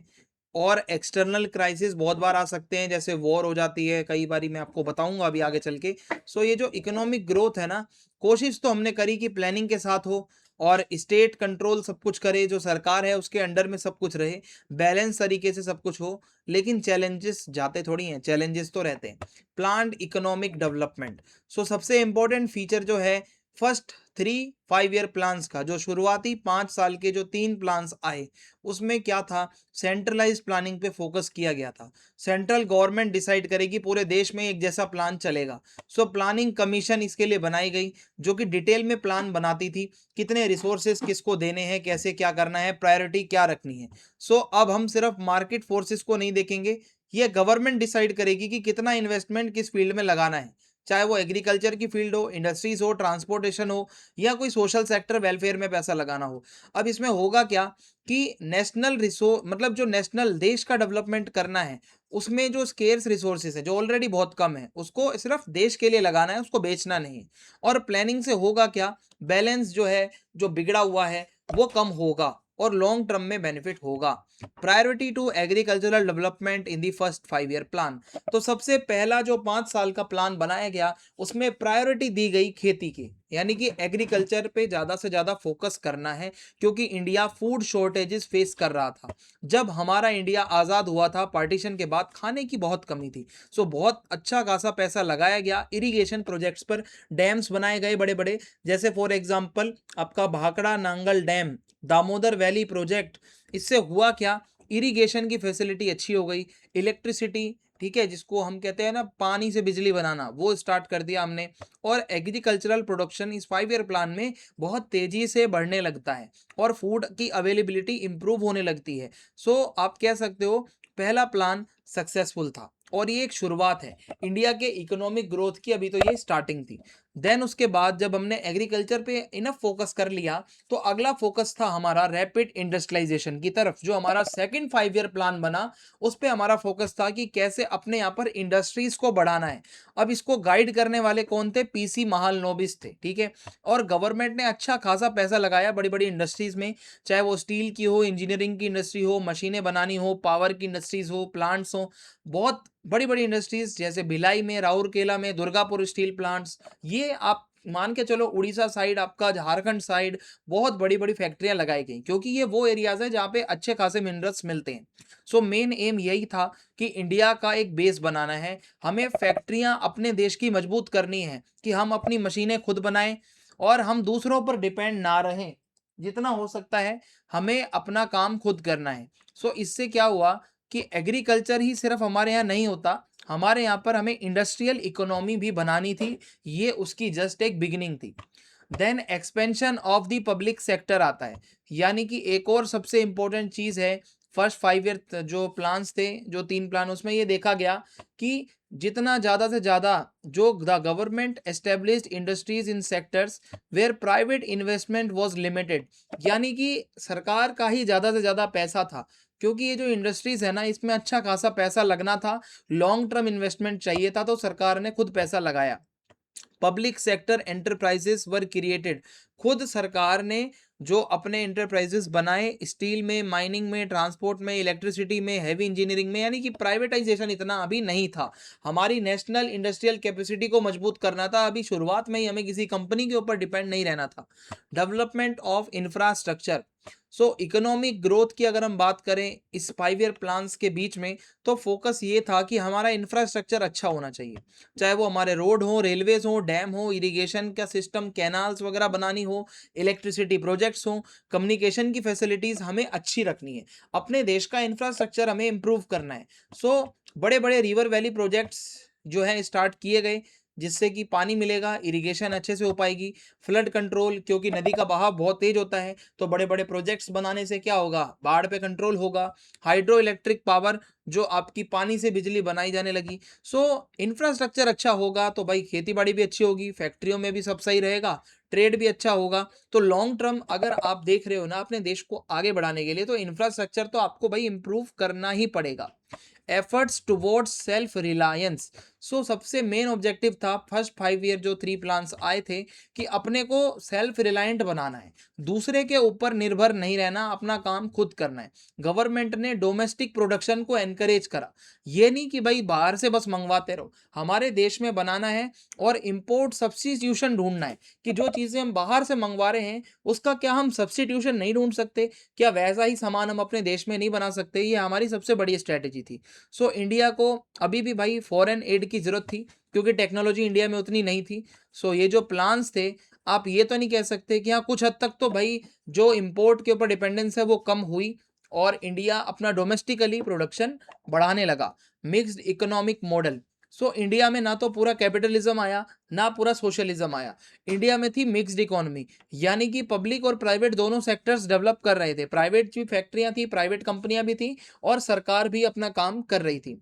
और एक्सटर्नल क्राइसिस बहुत बार आ सकते हैं, जैसे वॉर हो जाती है कई बारी, मैं आपको बताऊंगा अभी आगे चल के। सो ये जो इकोनॉमिक ग्रोथ है ना, कोशिश तो हमने करी कि प्लानिंग के साथ हो, और स्टेट कंट्रोल सब कुछ करे, जो सरकार है उसके अंडर में सब कुछ रहे, बैलेंस तरीके से सब कुछ हो, लेकिन चैलेंजेस जाते थोड़ी हैं, चैलेंजेस तो रहते हैं। Planned economic development. सो सबसे इंपॉर्टेंट फीचर जो है फर्स्ट 3 5 ईयर प्लान्स का, जो शुरुआती 5 साल के जो 3 प्लान्स आए, उसमें क्या था, सेंट्रलाइज प्लानिंग पे फोकस किया गया था। सेंट्रल गवर्नमेंट डिसाइड करेगी, पूरे देश में एक जैसा प्लान चलेगा। सो प्लानिंग कमीशन इसके लिए बनाई गई, जो कि डिटेल में प्लान बनाती थी, कितने रिसोर्सेज किसको देने हैं, कैसे क्या करना है, प्रायोरिटी क्या रखनी है। सो अब हम सिर्फ मार्केट फोर्सेस को नहीं देखेंगे, ये गवर्नमेंट डिसाइड करेगी कि कितना इन्वेस्टमेंट किस फील्ड में लगाना है, चाहे वो एग्रीकल्चर की फील्ड हो, इंडस्ट्रीज हो, ट्रांसपोर्टेशन हो, या कोई सोशल सेक्टर वेलफेयर में पैसा लगाना हो। अब इसमें होगा क्या कि नेशनल रिसोर्स, मतलब जो नेशनल देश का डेवलपमेंट करना है, उसमें जो स्केर्स रिसोर्सेज है, जो ऑलरेडी बहुत कम है, उसको सिर्फ देश के लिए लगाना है, उसको बेचना नहीं। और प्लानिंग से होगा क्या, बैलेंस जो है, जो बिगड़ा हुआ है, वो कम होगा। और लॉन्ग टर्म में बेनिफिट होगा। Priority to agricultural development in the first 5 year plan. तो सबसे पहला जो 5 साल का प्लान बनाया गया उसमें प्रायोरिटी दी गई खेती की, यानी कि एग्रीकल्चर पे ज़्यादा से ज़्यादा फोकस करना है, क्योंकि इंडिया फूड शॉर्टेजेस फेस कर रहा था। जब हमारा इंडिया आज़ाद हुआ था पार्टीशन के बाद, खाने की बहुत कमी थी। सो बहुत अच्छा खासा पैसा लगाया गया इरिगेशन प्रोजेक्ट्स पर, डैम्स बनाए गए बड़े बड़े, जैसे फॉर एग्जांपल आपका Bhakra Nangal dam, Damodar valley project. इससे हुआ क्या, इरिगेशन की फैसिलिटी अच्छी हो गई, इलेक्ट्रिसिटी, ठीक है, जिसको हम कहते हैं ना पानी से बिजली बनाना, वो स्टार्ट कर दिया हमने। और एग्रीकल्चरल प्रोडक्शन इस 5 ईयर प्लान में बहुत तेजी से बढ़ने लगता है और फूड की अवेलेबिलिटी इंप्रूव होने लगती है। सो आप कह सकते हो पहला प्लान सक्सेसफुल था और ये एक शुरुआत है इंडिया के इकोनॉमिक ग्रोथ की, अभी तो ये स्टार्टिंग थी। देन उसके बाद जब हमने एग्रीकल्चर पे इनफ फोकस कर लिया तो अगला फोकस था हमारा रैपिड इंडस्ट्रियलाइजेशन की तरफ। जो हमारा सेकंड 5 ईयर प्लान बना उस पे हमारा फोकस था कि कैसे अपने यहाँ पर इंडस्ट्रीज को बढ़ाना है। अब इसको गाइड करने वाले कौन थे, पीसी महालनोबिस थे, ठीक है। और गवर्नमेंट ने अच्छा खासा पैसा लगाया बड़ी बड़ी इंडस्ट्रीज में, चाहे वो स्टील की हो, इंजीनियरिंग की इंडस्ट्री हो, मशीनें बनानी हो, पावर की इंडस्ट्रीज हो, प्लांट्स हो, बहुत बड़ी बड़ी इंडस्ट्रीज जैसे भिलाई में, राउरकेला में, दुर्गापुर स्टील प्लांट्स, ये आप मान के चलो उड़ीसा साइड, आपका झारखंड साइड बहुत बड़ी बड़ी फैक्ट्रियां लगाई गई, क्योंकि ये वो एरियाज है जहाँ पे अच्छे खासे मिनरल्स मिलते हैं। सो मेन एम यही था कि इंडिया का एक बेस बनाना है, हमें फैक्ट्रियां अपने देश की मजबूत करनी है कि हम अपनी मशीनें खुद बनाएं और हम दूसरों पर डिपेंड ना रहें। जितना हो सकता है हमें अपना काम खुद करना है। सो इससे क्या हुआ कि एग्रीकल्चर ही सिर्फ हमारे यहाँ नहीं होता, हमारे यहाँ पर हमें इंडस्ट्रियल इकोनॉमी भी बनानी थी, ये उसकी जस्ट एक बिगिनिंग थी। Then expansion of the public sector आता है, यानी कि एक और सबसे इंपॉर्टेंट चीज़ है। फर्स्ट 5 ईयर जो प्लान्स थे, जो 3 प्लान, उसमें ये देखा गया कि जितना ज़्यादा से ज़्यादा जो the government established industries in sectors where private investment was limited, यानी कि सरकार का ही ज़्यादा से ज़्यादा पैसा था, क्योंकि ये जो इंडस्ट्रीज है ना इसमें अच्छा खासा पैसा लगना था, लॉन्ग टर्म इन्वेस्टमेंट चाहिए था, तो सरकार ने खुद पैसा लगाया। पब्लिक सेक्टर एंटरप्राइजेस वर क्रिएटेड, खुद सरकार ने जो अपने एंटरप्राइजेस बनाए स्टील में, माइनिंग में, ट्रांसपोर्ट में, इलेक्ट्रिसिटी में, हैवी इंजीनियरिंग में, यानी कि प्राइवेटाइजेशन इतना अभी नहीं था। हमारी नेशनल इंडस्ट्रियल कैपेसिटी को मजबूत करना था, अभी शुरुआत में ही हमें किसी कंपनी के ऊपर डिपेंड नहीं रहना था। Development of infrastructure, so economic growth की अगर हम बात करें इस 5 ईयर प्लान्स के बीच में, तो फोकस ये था कि हमारा इंफ्रास्ट्रक्चर अच्छा होना चाहिए, चाहे वो हमारे रोड हो, रेलवेज हो, डैम हो, इरिगेशन का सिस्टम, कैनाल्स वगैरह बनानी हो, इलेक्ट्रिसिटी प्रोजेक्ट्स हो, कम्युनिकेशन की फैसिलिटीज हमें अच्छी रखनी है, अपने देश का इंफ्रास्ट्रक्चर हमें इम्प्रूव करना है। सो बड़े बड़े रिवर वैली प्रोजेक्ट्स जो है स्टार्ट किए गए, जिससे कि पानी मिलेगा, इरिगेशन अच्छे से हो पाएगी, फ्लड कंट्रोल, क्योंकि नदी का बहाव बहुत तेज होता है, तो बड़े बड़े प्रोजेक्ट्स बनाने से क्या होगा, बाढ़ पे कंट्रोल होगा। हाइड्रो इलेक्ट्रिक पावर, जो आपकी पानी से बिजली बनाई जाने लगी। सो इंफ्रास्ट्रक्चर अच्छा होगा तो भाई खेती बाड़ी भी अच्छी होगी, फैक्ट्रियों में भी सब सही रहेगा, ट्रेड भी अच्छा होगा। तो लॉन्ग टर्म अगर आप देख रहे हो ना अपने देश को आगे बढ़ाने के लिए, तो इंफ्रास्ट्रक्चर तो आपको भाई इंप्रूव करना ही पड़ेगा। एफर्ट्स टुवर्ड्स सेल्फ रिलायंस, सो सबसे मेन ऑब्जेक्टिव था फर्स्ट 5 ईयर जो 3 प्लान्स आए थे कि अपने को सेल्फ रिलायंट बनाना है, दूसरे के ऊपर निर्भर नहीं रहना, अपना काम खुद करना है। गवर्नमेंट ने डोमेस्टिक प्रोडक्शन को एनकरेज करा, ये नहीं कि भाई बाहर से बस मंगवाते रहो, हमारे देश में बनाना है और इंपोर्ट सब्स्टिट्यूशन ढूंढना है कि जो चीज़ें हम बाहर से मंगवा रहे हैं उसका क्या हम सब्स्टिट्यूशन नहीं ढूंढ सकते, क्या वैसा ही सामान हम अपने देश में नहीं बना सकते। ये हमारी सबसे बड़ी स्ट्रैटेजी थी। सो इंडिया को अभी भी भाई फॉरेन एड की ज़रूरत थी, क्योंकि टेक्नोलॉजी इंडिया में उतनी नहीं थी। सो ये जो प्लान्स थे, आप ये तो नहीं कह सकते कि हाँ कुछ हद तक तो भाई जो इंपोर्ट के ऊपर डिपेंडेंस है वो कम हुई और इंडिया अपना डोमेस्टिकली प्रोडक्शन बढ़ाने लगा। Mixed economic model, so India में ना तो पूरा कैपिटलिज्म आया ना पूरा सोशलिज्म आया, इंडिया में थी मिक्स्ड इकोनॉमी, यानी कि पब्लिक और प्राइवेट दोनों सेक्टर्स डेवलप कर रहे थे, प्राइवेट भी फैक्ट्रियां थी, प्राइवेट कंपनियां भी थी और सरकार भी अपना काम कर रही थी।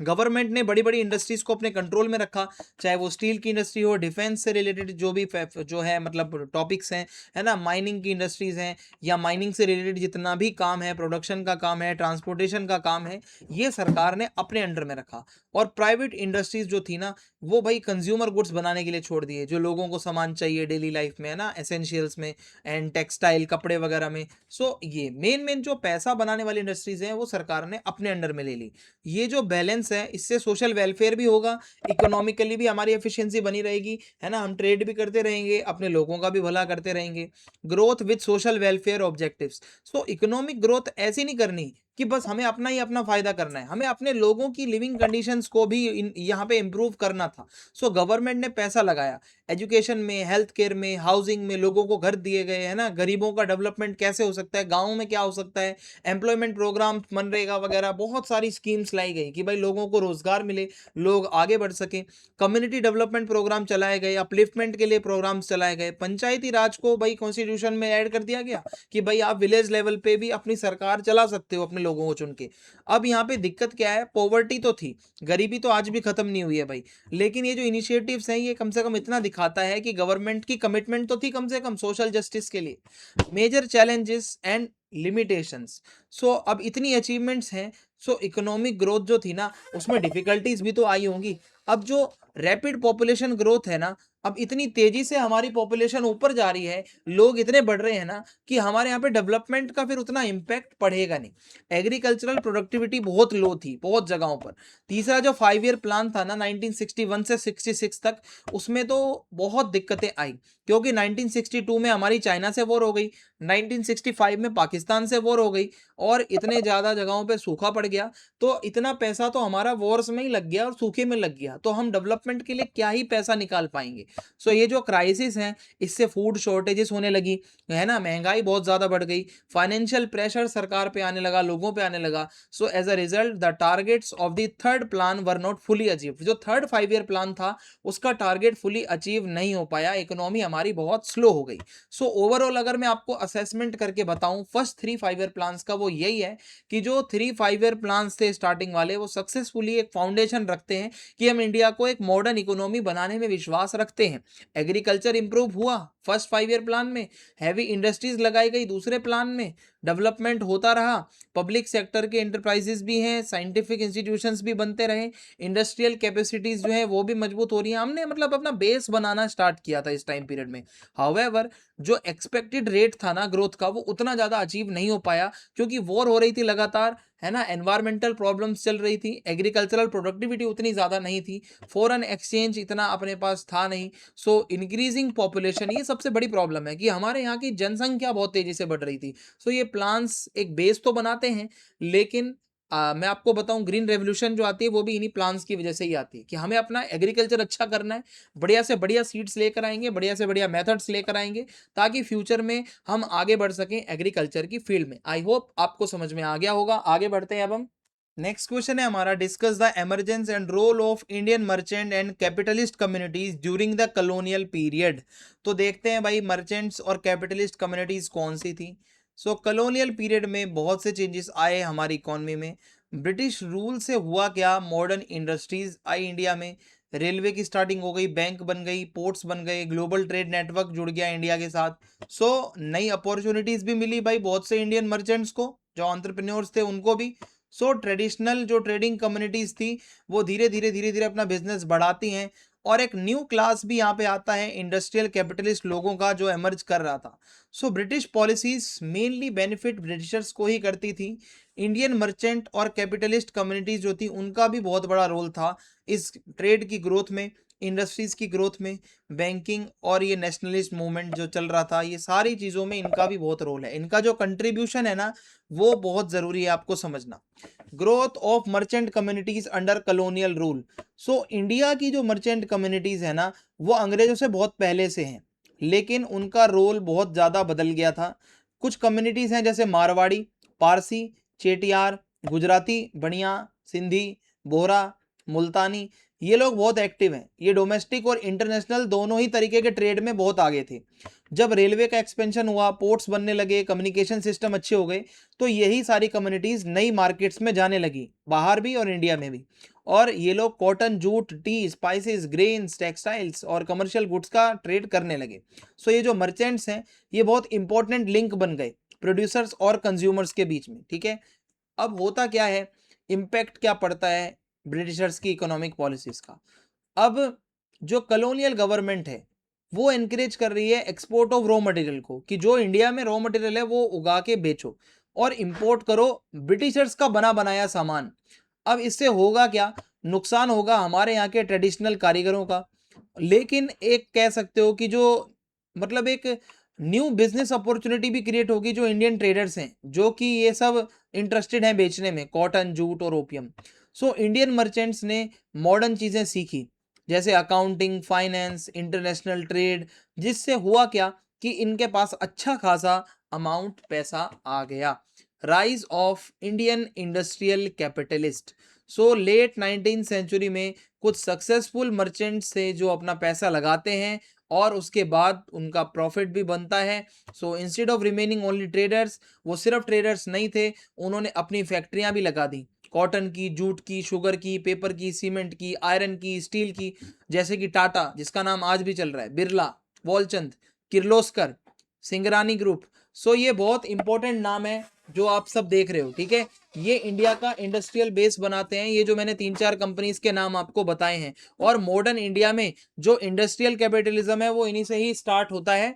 गवर्नमेंट ने बड़ी बड़ी इंडस्ट्रीज को अपने कंट्रोल में रखा, चाहे वो स्टील की इंडस्ट्री हो, डिफेंस से रिलेटेड जो भी जो है मतलब टॉपिक्स हैं, है ना, माइनिंग की इंडस्ट्रीज हैं, या माइनिंग से रिलेटेड जितना भी काम है, प्रोडक्शन का काम है, ट्रांसपोर्टेशन का काम है, ये सरकार ने अपने अंडर में रखा। और प्राइवेट इंडस्ट्रीज जो थी ना, वो भाई कंज्यूमर गुड्स बनाने के लिए छोड़ दिए, जो लोगों को सामान चाहिए डेली लाइफ में, है ना, एसेंशियल्स में एंड टेक्सटाइल कपड़े वगैरह में। सो ये मेन मेन जो पैसा बनाने वाली इंडस्ट्रीज हैं वो सरकार ने अपने अंडर में ले ली। ये जो बैलेंस है, इससे सोशल वेलफेयर भी होगा, इकोनॉमिकली भी हमारी एफिशिएंसी बनी रहेगी, है ना, हम ट्रेड भी करते रहेंगे, अपने लोगों का भी भला करते रहेंगे। Growth with social welfare objectives. So economic growth ऐसी नहीं करनी कि बस हमें अपना ही अपना फायदा करना है, हमें अपने लोगों की लिविंग कंडीशंस को भी यहाँ पे इम्प्रूव करना था। सो गवर्नमेंट ने पैसा लगाया एजुकेशन में, हेल्थ केयर में, हाउसिंग में, लोगों को घर दिए गए, है ना, गरीबों का डेवलपमेंट कैसे हो सकता है, गाँव में क्या हो सकता है, एम्प्लॉयमेंट प्रोग्राम, मनरेगा वगैरह बहुत सारी स्कीम्स लाई गई कि भाई लोगों को रोजगार मिले, लोग आगे बढ़ सकें। कम्युनिटी डेवलपमेंट प्रोग्राम चलाए गए, अपलिफ्टमेंट के लिए प्रोग्राम्स चलाए गए। पंचायती राज को भाई कॉन्स्टिट्यूशन में ऐड कर दिया गया कि भाई आप विलेज लेवल पे भी अपनी सरकार चला सकते हो अपने लोगों को चुन के। अब यहाँ पे दिक्कत क्या है, पॉवर्टी तो थी, गरीबी तो आज भी खत्म नहीं हुई है भाई, लेकिन ये जो इनिशिएटिव्स हैं ये कम से कम इतना दिखाता है कि गवर्नमेंट की कमिटमेंट तो थी कम से कम सोशल जस्टिस के लिए। Major challenges and limitations. So अब इतनी अचीवमेंट्स हैं, सो इकोनॉमिक ग्रोथ जो थी ना उसमें डिफिकल्टीज भी तो आई होंगी। अब जो रैपिड पॉपुलेशन ग्रोथ है ना, अब इतनी तेजी से हमारी पॉपुलेशन ऊपर जा रही है, लोग इतने बढ़ रहे हैं ना कि हमारे यहाँ पे डेवलपमेंट का फिर उतना इम्पैक्ट पड़ेगा नहीं। एग्रीकल्चरल प्रोडक्टिविटी बहुत लो थी बहुत जगहों पर। तीसरा जो 5 ईयर प्लान था ना 1961 से 66 तक, उसमें तो बहुत दिक्कतें आई, क्योंकि 1962 में हमारी चाइना से वॉर हो गई, 1965 में पाकिस्तान से वॉर हो गई, और इतने ज़्यादा जगहों पे सूखा पड़ गया। तो इतना पैसा तो हमारा वॉर्स में ही लग गया और सूखे में लग गया, तो हम डेवलपमेंट के लिए क्या ही पैसा निकाल पाएंगे। सो ये जो क्राइसिस है, इससे फूड शॉर्टेजेस होने लगी, है ना, महंगाई बहुत ज़्यादा बढ़ गई, फाइनेंशियल प्रेशर सरकार पे आने लगा, लोगों पे आने लगा। So as a result the targets of the third plan were not fully achieved. जो थर्ड 5 ईयर प्लान था उसका टारगेट फुली अचीव नहीं हो पाया, इकोनॉमी हमारी बहुत स्लो हो गई। सो ओवरऑल अगर मैं आपको असेसमेंट करके बताऊं फर्स्ट 3 5 ईयर प्लान्स का, वो यही है कि जो 3 5 ईयर प्लान्स थे स्टार्टिंग वाले, वो सक्सेसफुली एक फाउंडेशन रखते हैं कि हम इंडिया को एक मॉडर्न इकोनॉमी बनाने में विश्वास रखते हैं। एग्रीकल्चर इंप्रूव हुआ फर्स्ट 5 ईयर प्लान में, हैवी इंडस्ट्रीज लगाई गई दूसरे प्लान में, डेवलपमेंट होता रहा, पब्लिक सेक्टर के एंटरप्राइजेस भी हैं, साइंटिफिक इंस्टीट्यूशंस भी बनते रहे, इंडस्ट्रियल कैपेसिटीज जो है वो भी मजबूत हो रही है। हमने मतलब अपना बेस बनाना स्टार्ट किया था इस टाइम पीरियड में। हाउएवर जो एक्सपेक्टेड रेट था ना ग्रोथ का, वो उतना ज़्यादा अचीव नहीं हो पाया, क्योंकि वॉर हो रही थी लगातार, है ना, एनवायरमेंटल प्रॉब्लम्स चल रही थी, एग्रीकल्चरल प्रोडक्टिविटी उतनी ज़्यादा नहीं थी, फॉरेन एक्सचेंज इतना अपने पास था नहीं। सो इंक्रीजिंग पॉपुलेशन, ये सबसे बड़ी प्रॉब्लम है कि हमारे यहाँ की जनसंख्या बहुत तेज़ी से बढ़ रही थी। सो ये प्लान्स एक बेस तो बनाते हैं, लेकिन मैं आपको बताऊं ग्रीन रेवोल्यूशन जो आती है वो भी इन्हीं प्लान्स की वजह से ही आती है कि हमें अपना एग्रीकल्चर अच्छा करना है, बढ़िया से बढ़िया सीड्स लेकर आएंगे, बढ़िया से बढ़िया मेथड्स लेकर आएंगे, ताकि फ्यूचर में हम आगे बढ़ सकें एग्रीकल्चर की फील्ड में। आई होप आपको समझ में आ गया होगा। आगे बढ़ते हैं अब हम। नेक्स्ट क्वेश्चन है हमारा, discuss the emergence and role of Indian merchant and capitalist communities during the colonial period. तो देखते हैं भाई मर्चेंट्स और कैपिटलिस्ट कम्युनिटीज कौन सी थी। सो कॉलोनियल पीरियड में बहुत से चेंजेस आए हमारी इकोनॉमी में। ब्रिटिश रूल से हुआ क्या, मॉडर्न इंडस्ट्रीज आई इंडिया में, रेलवे की स्टार्टिंग हो गई, बैंक बन गई, पोर्ट्स बन गए, ग्लोबल ट्रेड नेटवर्क जुड़ गया इंडिया के साथ। सो नई अपॉर्चुनिटीज भी मिली भाई बहुत से इंडियन मर्चेंट्स को, जो एंटरप्रेन्योर्स थे उनको भी। सो ट्रेडिशनल जो ट्रेडिंग कम्युनिटीज थी वो धीरे धीरे अपना बिजनेस बढ़ाती हैं, और एक न्यू क्लास भी यहाँ पे आता है इंडस्ट्रियल कैपिटलिस्ट लोगों का जो एमर्ज कर रहा था। So British policies mainly benefit Britishers को ही करती थी। इंडियन मर्चेंट और कैपिटलिस्ट कम्युनिटीज जो थी उनका भी बहुत बड़ा रोल था इस ट्रेड की ग्रोथ में, इंडस्ट्रीज की ग्रोथ में, बैंकिंग और ये नेशनलिस्ट मूवमेंट जो चल रहा था, ये सारी चीज़ों में इनका भी बहुत रोल है। इनका जो कंट्रीब्यूशन है ना वो बहुत ज़रूरी है आपको समझना। Growth of merchant communities under colonial rule. So India की जो मर्चेंट कम्युनिटीज है ना वो अंग्रेजों से बहुत पहले से हैं, लेकिन उनका रोल बहुत ज़्यादा बदल गया था। कुछ कम्युनिटीज़ हैं जैसे मारवाड़ी, पारसी, चेटियार, गुजराती, बनिया, सिंधी, बोहरा, मुल्तानी, ये लोग बहुत एक्टिव हैं। ये डोमेस्टिक और इंटरनेशनल दोनों ही तरीके के ट्रेड में बहुत आगे थे। जब रेलवे का एक्सपेंशन हुआ, पोर्ट्स बनने लगे, कम्युनिकेशन सिस्टम अच्छे हो गए, तो यही सारी कम्युनिटीज नई मार्केट्स में जाने लगी, बाहर भी और इंडिया में भी। और ये लोग cotton, jute, T, spices, grains, textiles और कमर्शियल गुड्स का ट्रेड करने लगे। सो ये जो मर्चेंट्स हैं, ये बहुत इंपॉर्टेंट लिंक बन गए प्रोड्यूसर्स और कंज्यूमर्स के बीच में, ठीक है। अब होता क्या है, इम्पैक्ट क्या पड़ता है ब्रिटिशर्स की इकोनॉमिक पॉलिसीज का। अब जो कॉलोनियल गवर्नमेंट है वो एनकरेज कर रही है एक्सपोर्ट ऑफ रॉ मटेरियल को, कि जो इंडिया में रॉ मटेरियल है वो उगा के बेचो और इंपोर्ट करो ब्रिटिशर्स का बना बनाया सामान। अब इससे होगा क्या, नुकसान होगा हमारे यहाँ के ट्रेडिशनल कारीगरों का, लेकिन एक कह सकते हो कि जो मतलब एक न्यू बिजनेस अपॉर्चुनिटी भी क्रिएट होगी जो इंडियन ट्रेडर्स हैं, जो कि ये सब इंटरेस्टेड हैं बेचने में, कॉटन, जूट और ओपियम। सो इंडियन मर्चेंट्स ने मॉडर्न चीज़ें सीखी, जैसे अकाउंटिंग, फाइनेंस, इंटरनेशनल ट्रेड, जिससे हुआ क्या कि इनके पास अच्छा खासा अमाउंट पैसा आ गया। Rise of Indian industrial capitalist. So late 19th century में कुछ सक्सेसफुल मर्चेंट्स थे जो अपना पैसा लगाते हैं और उसके बाद उनका प्रॉफिट भी बनता है। So instead of remaining only traders, वो सिर्फ ट्रेडर्स नहीं थे, उन्होंने अपनी फैक्ट्रियां भी लगा दी, कॉटन की, जूट की, शुगर की, पेपर की, सीमेंट की, आयरन की, स्टील की, जैसे कि टाटा जिसका नाम आज भी चल रहा है, बिरला, वॉलचंद, किर्लोस्कर, सिंगरानी ग्रुप। सो ये बहुत इंपॉर्टेंट नाम है जो आप सब देख रहे हो, ठीक है। ये इंडिया का इंडस्ट्रियल बेस बनाते हैं, ये जो मैंने 3-4 कंपनीज के नाम आपको बताए हैं। और मॉडर्न इंडिया में जो इंडस्ट्रियल कैपिटलिज्म है वो इन्हीं से ही स्टार्ट होता है।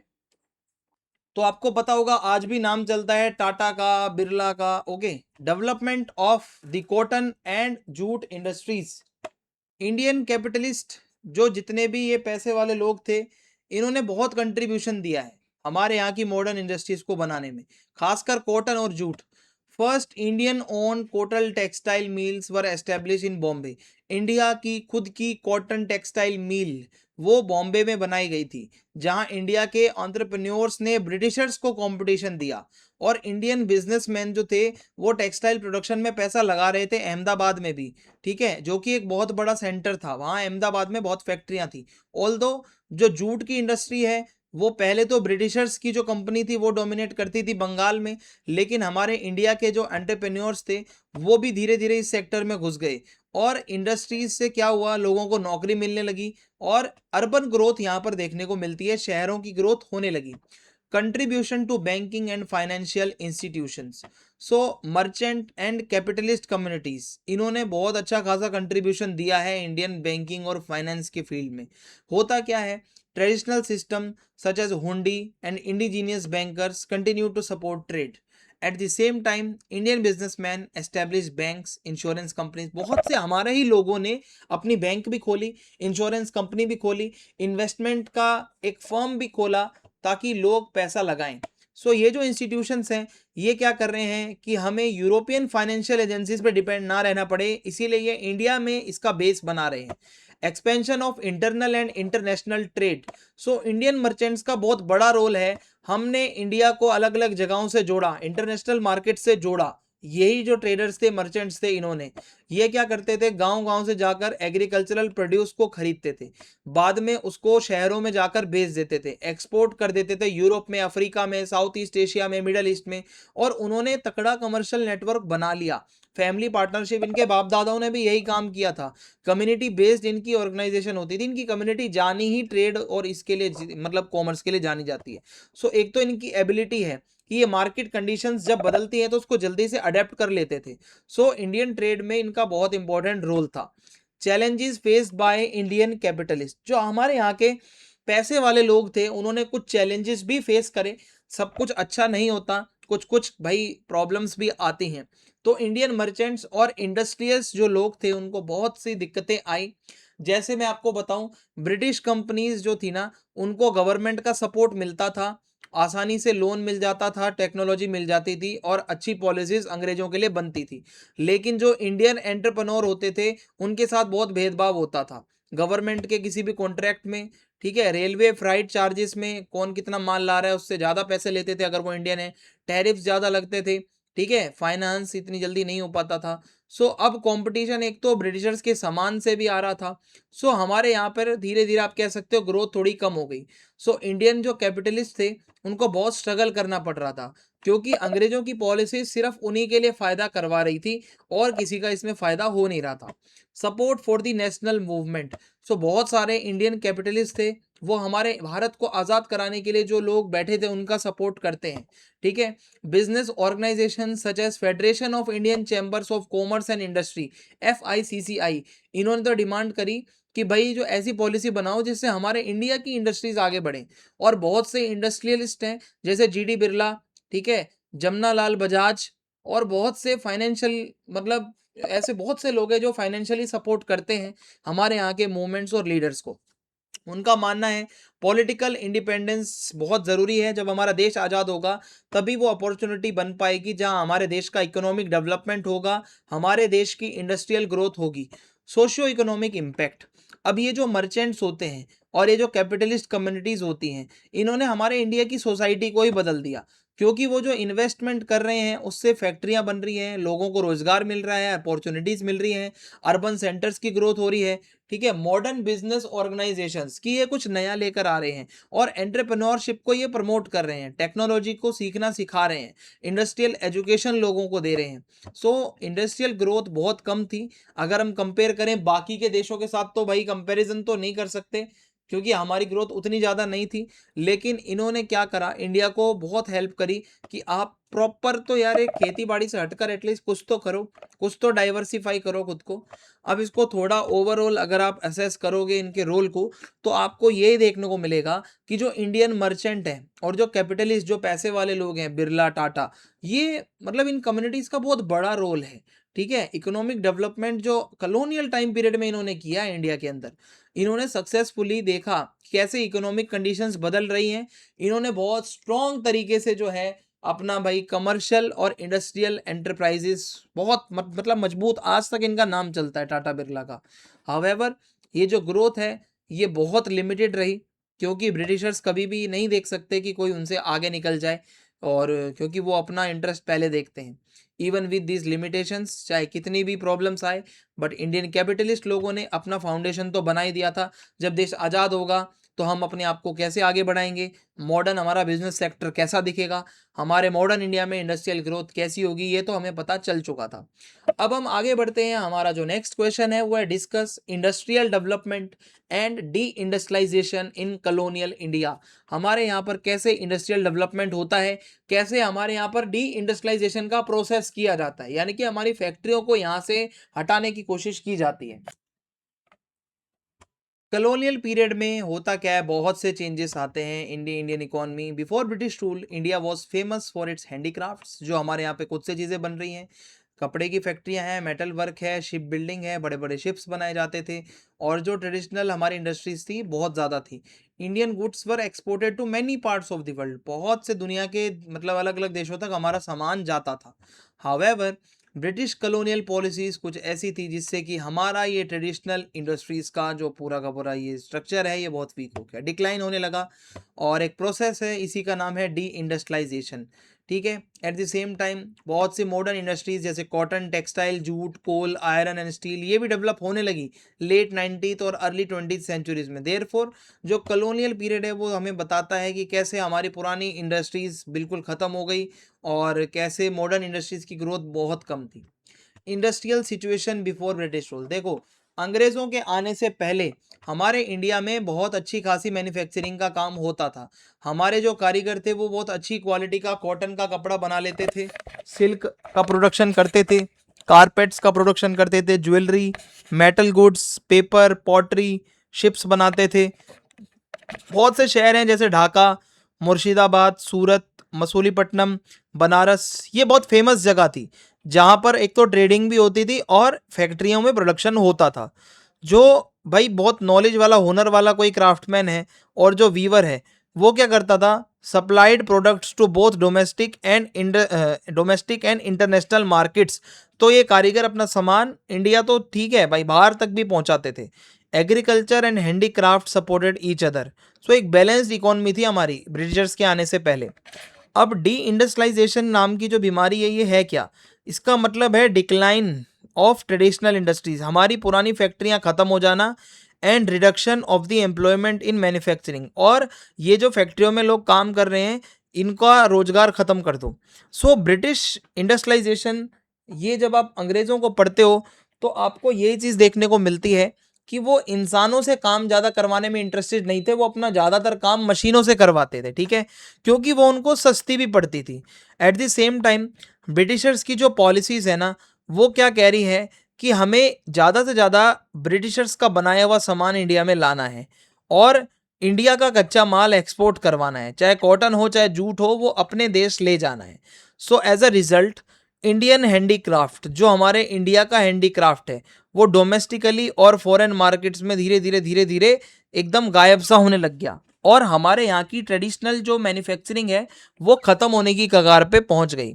तो आपको पता होगा आज भी नाम चलता है टाटा का, बिरला का, okay. Development of the cotton and jute industries. Indian capitalist जो जितने भी ये पैसे वाले लोग थे, इन्होंने बहुत कंट्रीब्यूशन दिया है हमारे यहाँ की मॉडर्न इंडस्ट्रीज को बनाने में, खासकर कॉटन और jute. First Indian own cotton textile mills were establish in Bombay. India की खुद की कॉटन टेक्सटाइल मिल वो बॉम्बे में बनाई गई थी, जहां इंडिया के एंटरप्रेन्योर्स ने ब्रिटिशर्स को कंपटीशन दिया। और इंडियन बिजनेसमैन जो थे वो टेक्सटाइल प्रोडक्शन में पैसा लगा रहे थे, अहमदाबाद में भी, ठीक है, जो कि एक बहुत बड़ा सेंटर था, वहाँ अहमदाबाद में बहुत फैक्ट्रियाँ थी। ऑल्दो जो जूट की इंडस्ट्री है वो पहले तो ब्रिटिशर्स की जो कंपनी थी वो डोमिनेट करती थी बंगाल में, लेकिन हमारे इंडिया के जो एंटरप्रेन्योर्स थे वो भी धीरे धीरे इस सेक्टर में घुस गए। और इंडस्ट्रीज से क्या हुआ, लोगों को नौकरी मिलने लगी और अर्बन ग्रोथ यहाँ पर देखने को मिलती है, शहरों की ग्रोथ होने लगी। Contribution to banking and financial institutions. So merchant and capitalist communities, इन्होंने बहुत अच्छा खासा कंट्रीब्यूशन दिया है इंडियन बैंकिंग और फाइनेंस के फील्ड में। होता क्या है, traditional system such as hundi and indigenous bankers continue to support trade. At the same time Indian businessman establish banks, insurance companies, बहुत से हमारे ही लोगों ने अपनी बैंक भी खोली, इंश्योरेंस कंपनी भी खोली, इन्वेस्टमेंट का एक फर्म भी खोला ताकि लोग पैसा लगाएं। सो ये जो इंस्टीट्यूशंस हैं ये क्या कर रहे हैं कि हमें यूरोपियन फाइनेंशियल एजेंसीज पे डिपेंड ना रहना पड़े, इसीलिए ये इंडिया में इसका बेस बना रहे हैं। Expansion of internal and international trade. So Indian merchants का बहुत बड़ा रोल है, हमने इंडिया को अलग अलग जगहों से जोड़ा, इंटरनेशनल मार्केट से जोड़ा। यही जो ट्रेडर्स थे, मर्चेंट्स थे, इन्होंने ये क्या करते थे, गांव गांव से जाकर एग्रीकल्चरल प्रोड्यूस को खरीदते थे, बाद में उसको शहरों में जाकर बेच देते थे, एक्सपोर्ट कर देते थे यूरोप में, अफ्रीका में, साउथ ईस्ट एशिया में, मिडल ईस्ट में। और उन्होंने तकड़ा कमर्शियल नेटवर्क बना लिया, फैमिली पार्टनरशिप, इनके बाप दादाओं ने भी यही काम किया था। कम्युनिटी बेस्ड इनकी ऑर्गेनाइजेशन होती थी, इनकी कम्युनिटी जानी ही ट्रेड और इसके लिए मतलब कॉमर्स के लिए जानी जाती है। सो एक तो इनकी एबिलिटी है कि ये मार्केट कंडीशंस जब बदलती हैं तो उसको जल्दी से अडेप्ट कर लेते थे। सो इंडियन ट्रेड में इनका बहुत इंपॉर्टेंट रोल था। Challenges faced by Indian capitalist, जो हमारे यहाँ के पैसे वाले लोग थे उन्होंने कुछ चैलेंजेस भी फेस करे, सब कुछ अच्छा नहीं होता, कुछ कुछ भाई प्रॉब्लम्स भी आती हैं। तो इंडियन मर्चेंट्स और इंडस्ट्रियल्स जो लोग थे उनको बहुत सी दिक्कतें आई। जैसे मैं आपको बताऊं, ब्रिटिश कंपनीज जो थी ना, उनको गवर्नमेंट का सपोर्ट मिलता था, आसानी से लोन मिल जाता था, टेक्नोलॉजी मिल जाती थी और अच्छी पॉलिसीज अंग्रेजों के लिए बनती थी। लेकिन जो इंडियन एंटरप्रेन्योर होते थे उनके साथ बहुत भेदभाव होता था गवर्नमेंट के किसी भी कॉन्ट्रैक्ट में, ठीक है। रेलवे फ्राइट चार्जेस में कौन कितना माल ला रहा है उससे ज़्यादा पैसे लेते थे अगर वो इंडियन है, टैरिफ ज़्यादा लगते थे, ठीक है, फाइनेंस इतनी जल्दी नहीं हो पाता था। सो अब कंपटीशन एक तो ब्रिटिशर्स के सामान से भी आ रहा था। सो हमारे यहाँ पर धीरे धीरे आप कह सकते हो ग्रोथ थोड़ी कम हो गई। सो इंडियन जो कैपिटलिस्ट थे उनको बहुत स्ट्रगल करना पड़ रहा था, क्योंकि अंग्रेजों की पॉलिसी सिर्फ उन्हीं के लिए फायदा करवा रही थी और किसी का इसमें फायदा हो नहीं रहा था। Support for the national movement. So बहुत सारे इंडियन कैपिटलिस्ट थे, वो हमारे भारत को आज़ाद कराने के लिए जो लोग बैठे थे उनका सपोर्ट करते हैं। ठीक है। Business organisation such as Federation of Indian Chambers of Commerce and Industry, FICCI, इन्होंने तो डिमांड करी कि भाई जो ऐसी पॉलिसी बनाओ जिससे हमारे इंडिया की इंडस्ट्रीज आगे बढ़े। और बहुत से इंडस्ट्रियलिस्ट हैं जैसे GD बिरला, ठीक है, जमना लाल बजाज, और बहुत से फाइनेंशियल मतलब ऐसे बहुत से लोग हैं जो फाइनेंशियली सपोर्ट करते हैं हमारे यहाँ के मूवमेंट्स और लीडर्स को। उनका मानना है पॉलिटिकल इंडिपेंडेंस बहुत ज़रूरी है। जब हमारा देश आज़ाद होगा तभी वो अपॉर्चुनिटी बन पाएगी जहां हमारे देश का इकोनॉमिक डेवलपमेंट होगा, हमारे देश की इंडस्ट्रियल ग्रोथ होगी। Socio economic impact. अब ये जो मर्चेंट्स होते हैं और ये जो कैपिटलिस्ट कम्युनिटीज़ होती हैं, इन्होंने हमारे इंडिया की सोसाइटी को ही बदल दिया, क्योंकि वो जो इन्वेस्टमेंट कर रहे हैं उससे फैक्ट्रियां बन रही हैं, लोगों को रोजगार मिल रहा है, अपॉर्चुनिटीज़ मिल रही हैं, अर्बन सेंटर्स की ग्रोथ हो रही है। ठीक है। मॉडर्न बिजनेस ऑर्गेनाइजेशंस की ये कुछ नया लेकर आ रहे हैं और एंटरप्रेन्योरशिप को ये प्रमोट कर रहे हैं, टेक्नोलॉजी को सीखना सिखा रहे हैं, इंडस्ट्रियल एजुकेशन लोगों को दे रहे हैं। सो इंडस्ट्रियल ग्रोथ बहुत कम थी अगर हम कंपेयर करें बाकी के देशों के साथ, तो भाई कंपैरिजन तो नहीं कर सकते क्योंकि हमारी ग्रोथ उतनी ज़्यादा नहीं थी। लेकिन इन्होंने क्या करा, इंडिया को बहुत हेल्प करी कि आप प्रॉपर तो यार एक खेती बाड़ी से हटकर एटलीस्ट कुछ तो करो, कुछ तो डाइवर्सिफाई करो खुद को। अब इसको थोड़ा ओवरऑल अगर आप असेस करोगे इनके रोल को, तो आपको ये देखने को मिलेगा कि जो इंडियन मर्चेंट हैं और जो कैपिटलिस्ट जो पैसे वाले लोग हैं, बिरला, टाटा, ये मतलब इन कम्युनिटीज़ का बहुत बड़ा रोल है। ठीक है। इकोनॉमिक डेवलपमेंट जो कॉलोनियल टाइम पीरियड में इन्होंने किया है इंडिया के अंदर, इन्होंने सक्सेसफुली देखा कैसे इकोनॉमिक कंडीशंस बदल रही हैं। इन्होंने बहुत स्ट्रॉन्ग तरीके से जो है अपना भाई कमर्शियल और इंडस्ट्रियल एंटरप्राइजेस बहुत मतलब मजबूत, आज तक इनका नाम चलता है टाटा बिरला का। हावेवर ये जो ग्रोथ है ये बहुत लिमिटेड रही, क्योंकि ब्रिटिशर्स कभी भी नहीं देख सकते कि कोई उनसे आगे निकल जाए, और क्योंकि वो अपना इंटरेस्ट पहले देखते हैं। इवन विद दीज लिमिटेशंस, चाहे कितनी भी प्रॉब्लम्स आए, बट इंडियन कैपिटलिस्ट लोगों ने अपना फाउंडेशन तो बना ही दिया था। जब देश आज़ाद होगा तो हम अपने आप को कैसे आगे बढ़ाएंगे, मॉडर्न हमारा बिजनेस सेक्टर कैसा दिखेगा, हमारे मॉडर्न इंडिया में इंडस्ट्रियल ग्रोथ कैसी होगी, ये तो हमें पता चल चुका था। अब हम आगे बढ़ते हैं। हमारा जो नेक्स्ट क्वेश्चन है वो है discuss industrial development and deindustrialisation in colonial India. हमारे यहाँ पर कैसे इंडस्ट्रियल डेवलपमेंट होता है, कैसे हमारे यहाँ पर डी इंडस्ट्रियलाइजेशन का प्रोसेस किया जाता है, यानी कि हमारी फैक्ट्रियों को यहाँ से हटाने की कोशिश की जाती है। कॉलोनियल पीरियड में होता क्या है, बहुत से चेंजेस आते हैं Indian economy. Before British rule India was famous for its handicrafts. जो हमारे यहाँ पे खुद से चीज़ें बन रही हैं, कपड़े की फैक्ट्रियाँ हैं, मेटल वर्क है, शिप बिल्डिंग है, बड़े बड़े शिप्स बनाए जाते थे, और जो ट्रेडिशनल हमारी इंडस्ट्रीज थी बहुत ज़्यादा थी। Indian goods were exported to many parts of the world. बहुत से दुनिया के मतलब अलग अलग देशों तक हमारा सामान जाता था। हावेवर ब्रिटिश कॉलोनियल पॉलिसीज़ कुछ ऐसी थी जिससे कि हमारा ये ट्रेडिशनल इंडस्ट्रीज़ का जो पूरा का पूरा ये स्ट्रक्चर है ये बहुत वीक हो गया, डिक्लाइन होने लगा, और एक प्रोसेस है, इसी का नाम है डी इंडस्ट्रियलाइजेशन। ठीक है। एट द सेम टाइम बहुत सी मॉडर्न इंडस्ट्रीज जैसे cotton, textile, jute, coal, iron and steel ये भी डेवलप होने लगी लेट 19th और अर्ली 20th सेंचुरीज में। देयरफॉर जो कॉलोनियल पीरियड है वो हमें बताता है कि कैसे हमारी पुरानी इंडस्ट्रीज बिल्कुल ख़त्म हो गई और कैसे मॉडर्न इंडस्ट्रीज की ग्रोथ बहुत कम थी। Industrial situation before British rule. देखो, अंग्रेज़ों के आने से पहले हमारे इंडिया में बहुत अच्छी खासी मैन्युफैक्चरिंग का काम होता था। हमारे जो कारीगर थे वो बहुत अच्छी क्वालिटी का कॉटन का कपड़ा बना लेते थे, सिल्क का प्रोडक्शन करते थे, कारपेट्स का प्रोडक्शन करते थे, jewellery, metal goods, paper, pottery, ships बनाते थे। बहुत से शहर हैं जैसे ढाका, मुर्शिदाबाद, सूरत, मसूलीपट्टनम, बनारस, ये बहुत फेमस जगह थी जहाँ पर एक तो ट्रेडिंग भी होती थी और फैक्ट्रियों में प्रोडक्शन होता था। जो भाई बहुत नॉलेज वाला, हुनर वाला कोई क्राफ्टमैन है और जो वीवर है, वो क्या करता था, supplied products to both domestic and international markets. तो ये कारीगर अपना सामान इंडिया तो ठीक है भाई, बाहर तक भी पहुंचाते थे। Agriculture and handicraft supported each other. So एक बैलेंस्ड इकोनॉमी थी हमारी ब्रिटिशर्स के आने से पहले। अब डी इंडस्ट्रियलाइजेशन नाम की जो बीमारी है ये है क्या, इसका मतलब है डिक्लाइन ऑफ ट्रेडिशनल इंडस्ट्रीज, हमारी पुरानी फैक्ट्रियां खत्म हो जाना, and reduction of the employment in manufacturing, और ये जो फैक्ट्रियों में लोग काम कर रहे हैं इनका रोजगार खत्म कर दो। सो ब्रिटिश इंडस्ट्रियलाइजेशन, ये जब आप अंग्रेजों को पढ़ते हो तो आपको यही चीज देखने को मिलती है कि वो इंसानों से काम ज़्यादा करवाने में इंटरेस्टेड नहीं थे, वो अपना ज़्यादातर काम मशीनों से करवाते थे, ठीक है, क्योंकि वो उनको सस्ती भी पड़ती थी। Eight the same time Britishers की जो पॉलिसीज़ है ना, वो क्या कह रही है कि हमें ज़्यादा से ज़्यादा ब्रिटिशर्स का बनाया हुआ सामान इंडिया में लाना है और इंडिया का कच्चा माल एक्सपोर्ट करवाना है, चाहे कॉटन हो चाहे जूट हो, वो अपने देश ले जाना है। So as a result Indian handicraft, जो हमारे इंडिया का हैंडीक्राफ्ट है, वो डोमेस्टिकली और फॉरेन मार्केट्स में धीरे धीरे एकदम गायब सा होने लग गया, और हमारे यहाँ की ट्रेडिशनल जो मैन्युफैक्चरिंग है वो खत्म होने की कगार पे पहुंच गई।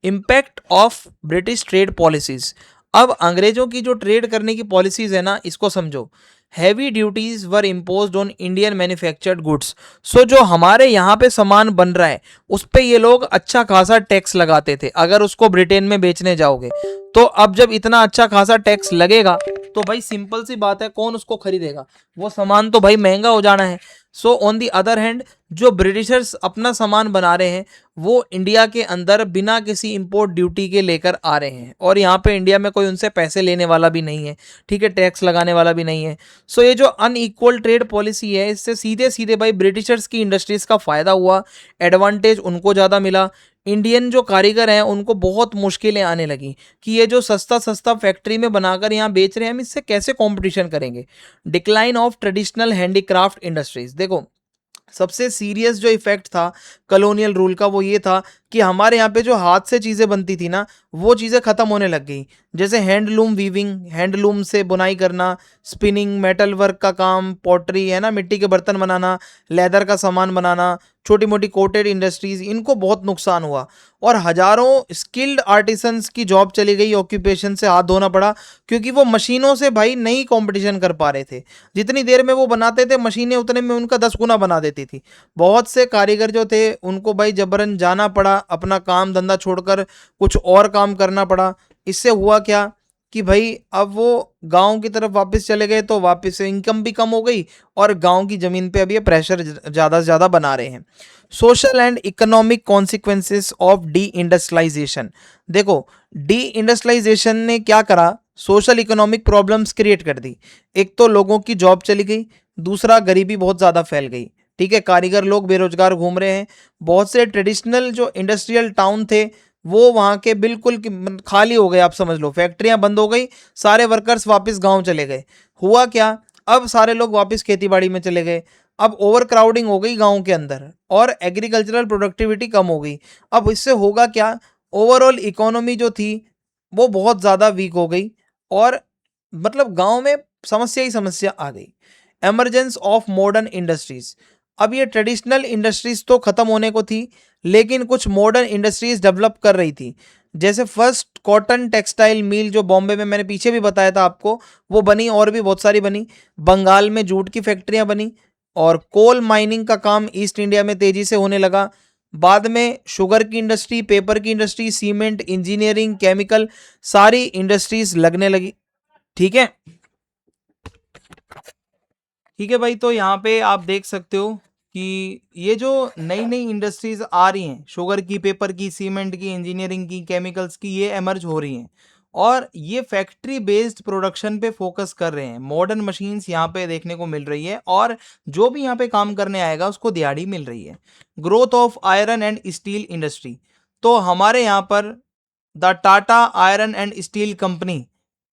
Impact of British trade policies, अब अंग्रेजों की जो ट्रेड करने की पॉलिसीज है ना, इसको समझो। Heavy duties were imposed on Indian manufactured goods, so जो हमारे यहाँ पे सामान बन रहा है उस पे ये लोग अच्छा खासा टैक्स लगाते थे। अगर उसको ब्रिटेन में बेचने जाओगे तो अब जब इतना अच्छा खासा टैक्स लगेगा तो भाई सिंपल सी बात है, कौन उसको खरीदेगा, वो सामान तो भाई महंगा हो जाना है। So on the other hand जो ब्रिटिशर्स अपना सामान बना रहे हैं वो इंडिया के अंदर बिना किसी इंपोर्ट ड्यूटी के लेकर आ रहे हैं, और यहाँ पे इंडिया में कोई उनसे पैसे लेने वाला भी नहीं है, ठीक है, टैक्स लगाने वाला भी नहीं है। सो ये जो अनइक्वल ट्रेड पॉलिसी है, इससे सीधे सीधे भाई ब्रिटिशर्स की इंडस्ट्रीज का फायदा हुआ, एडवांटेज उनको ज़्यादा मिला। इंडियन जो कारीगर हैं उनको बहुत मुश्किलें आने लगी कि ये जो सस्ता सस्ता फैक्ट्री में बनाकर यहाँ बेच रहे हैं, हम इससे कैसे कंपटीशन करेंगे। Decline of traditional handicraft industries, देखो सबसे सीरियस जो इफेक्ट था कॉलोनियल रूल का वो ये था कि हमारे यहाँ पे जो हाथ से चीज़ें बनती थी ना, वो चीज़ें ख़त्म होने लग गई। जैसे हैंडलूम वीविंग, हैंडलूम से बुनाई करना, स्पिनिंग, मेटल वर्क का काम, पॉटरी है ना, मिट्टी के बर्तन बनाना, लेदर का सामान बनाना, छोटी मोटी कोटेड इंडस्ट्रीज, इनको बहुत नुकसान हुआ और हजारों स्किल्ड आर्टिसंस की जॉब चली गई, ऑक्यूपेशन से हाथ धोना पड़ा, क्योंकि वो मशीनों से भाई नहीं कंपटीशन कर पा रहे थे। जितनी देर में वो बनाते थे मशीनें उतने में उनका 10 गुना बना देती थी। बहुत से कारीगर जो थे उनको भाई जबरन जाना पड़ा, अपना काम धंधा छोड़कर कुछ और काम करना पड़ा। इससे हुआ क्या कि भाई अब वो गांव की तरफ वापस चले गए, तो वापस से इनकम भी कम हो गई और गांव की ज़मीन पे अब ये प्रेशर ज़्यादा से ज़्यादा बना रहे हैं। Social and economic consequences of deindustrialisation, देखो डी इंडस्ट्रियलाइजेशन ने क्या करा, सोशल इकोनॉमिक प्रॉब्लम्स क्रिएट कर दी। एक तो लोगों की जॉब चली गई, दूसरा गरीबी बहुत ज़्यादा फैल गई, ठीक है, कारीगर लोग बेरोजगार घूम रहे हैं। बहुत से ट्रेडिशनल जो इंडस्ट्रियल टाउन थे वो वहाँ के बिल्कुल खाली हो गए, आप समझ लो, फैक्ट्रियाँ बंद हो गई, सारे वर्कर्स वापस गांव चले गए। हुआ क्या, अब सारे लोग वापस खेती बाड़ी में चले गए, अब ओवर क्राउडिंग हो गई गांव के अंदर और एग्रीकल्चरल प्रोडक्टिविटी कम हो गई। अब इससे होगा क्या, ओवरऑल इकोनॉमी जो थी वो बहुत ज़्यादा वीक हो गई और मतलब गांव में समस्या ही समस्या आ गई। एमरजेंस ऑफ मॉडर्न इंडस्ट्रीज, अब ये ट्रेडिशनल इंडस्ट्रीज तो खत्म होने को थी लेकिन कुछ मॉडर्न इंडस्ट्रीज डेवलप कर रही थी। जैसे फर्स्ट कॉटन टेक्सटाइल मिल जो बॉम्बे में मैंने पीछे भी बताया था आपको, वो बनी, और भी बहुत सारी बनी। बंगाल में जूट की फैक्ट्रियां बनी और कोल माइनिंग का काम ईस्ट इंडिया में तेजी से होने लगा। बाद में शुगर की इंडस्ट्री, पेपर की इंडस्ट्री, सीमेंट, इंजीनियरिंग, केमिकल, सारी इंडस्ट्रीज लगने लगी, ठीक है। ठीक है भाई, तो यहाँ पे आप देख सकते हो कि ये जो नई नई इंडस्ट्रीज आ रही हैं, शुगर की, पेपर की, सीमेंट की, इंजीनियरिंग की, केमिकल्स की, ये एमर्ज हो रही हैं और ये फैक्ट्री बेस्ड प्रोडक्शन पे फोकस कर रहे हैं। मॉडर्न मशीन्स यहाँ पे देखने को मिल रही है और जो भी यहाँ पे काम करने आएगा उसको दिहाड़ी मिल रही है। Growth of iron and steel industry, तो हमारे यहाँ पर the Tata iron and steel company,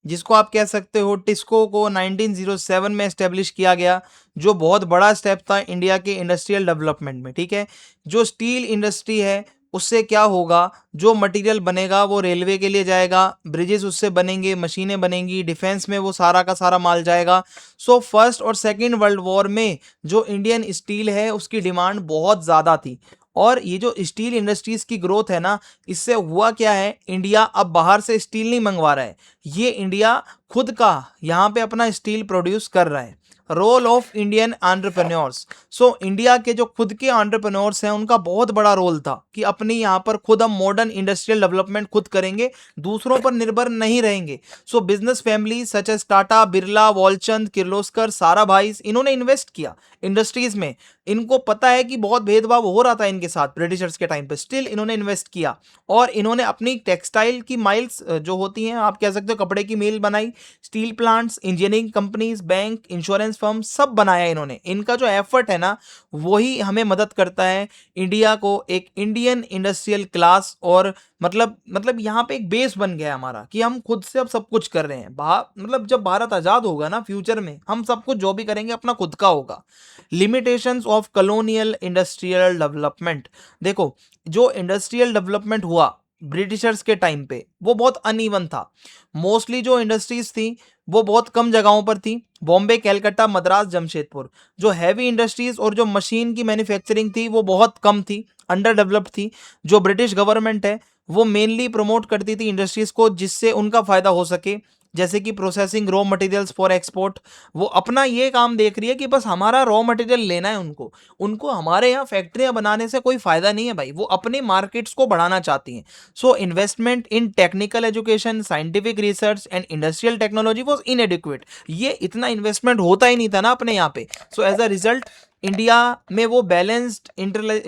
जिसको आप कह सकते हो टिस्को, को 1907 में एस्टेब्लिश किया गया, जो बहुत बड़ा स्टेप था इंडिया के इंडस्ट्रियल डेवलपमेंट में, ठीक है। जो स्टील इंडस्ट्री है उससे क्या होगा, जो मटेरियल बनेगा वो रेलवे के लिए जाएगा, ब्रिजेस उससे बनेंगे, मशीनें बनेंगी, डिफेंस में वो सारा का सारा माल जाएगा। सो फर्स्ट और सेकेंड वर्ल्ड वॉर में जो इंडियन स्टील है उसकी डिमांड बहुत ज़्यादा थी और ये जो स्टील इंडस्ट्रीज की ग्रोथ है ना, इससे हुआ क्या है, इंडिया अब बाहर से स्टील नहीं मंगवा रहा है, ये इंडिया खुद का यहाँ पे अपना स्टील प्रोड्यूस कर रहा है role of Indian entrepreneurs. So India के जो खुद के एंटरप्रेन्योर्स हैं उनका बहुत बड़ा रोल था कि अपनी यहाँ पर खुद हम मॉडर्न इंडस्ट्रियल डेवलपमेंट खुद करेंगे, दूसरों पर निर्भर नहीं रहेंगे। So business family such as Tata, Birla, Walchand, Kirloskar, Sarabhai, इन्होंने इन्वेस्ट किया इंडस्ट्रीज में। इनको पता है कि बहुत भेदभाव हो रहा था इनके साथ ब्रिटिशर्स के टाइम पे, स्टिल इन्होंने इन्वेस्ट किया और इन्होंने अपनी टेक्सटाइल की माइल्स जो होती हैं, आप कह सकते हो कपड़े की मिल बनाई, steel plants, engineering companies, bank, insurance firm सब बनाया इन्होंने। इनका जो एफर्ट है ना वही हमें मदद करता है इंडिया को एक इंडियन इंडस्ट्रियल क्लास और मतलब यहाँ पे एक बेस बन गया है हमारा कि हम खुद से अब सब कुछ कर रहे हैं। मतलब जब भारत आजाद होगा ना फ्यूचर में, हम सब कुछ जो भी करेंगे अपना खुद का होगा। Limitations of colonial industrial development. देखो जो इंडस्ट्रियल डेवलपमेंट हुआ ब्रिटिशर्स के टाइम पे वो बहुत अनइवन था। मोस्टली जो इंडस्ट्रीज थी वो बहुत कम जगहों पर थी, बॉम्बे, कलकत्ता, मद्रास, जमशेदपुर। जो हैवी इंडस्ट्रीज और जो मशीन की मैन्युफैक्चरिंग थी वो बहुत कम थी, अंडर डेवलप्ड थी। जो ब्रिटिश गवर्नमेंट है वो मेनली प्रमोट करती थी इंडस्ट्रीज को जिससे उनका फायदा हो सके, जैसे कि processing raw materials for export. वो अपना ये काम देख रही है कि बस हमारा रॉ मटेरियल लेना है उनको, उनको हमारे यहाँ फैक्ट्रियां बनाने से कोई फायदा नहीं है भाई, वो अपने मार्केट्स को बढ़ाना चाहती हैं। So investment in technical education, scientific research and industrial technology was इनएडिक्वेट। ये इतना इन्वेस्टमेंट होता ही नहीं था ना अपने यहाँ पे। So as a result India में वो बैलेंस्ड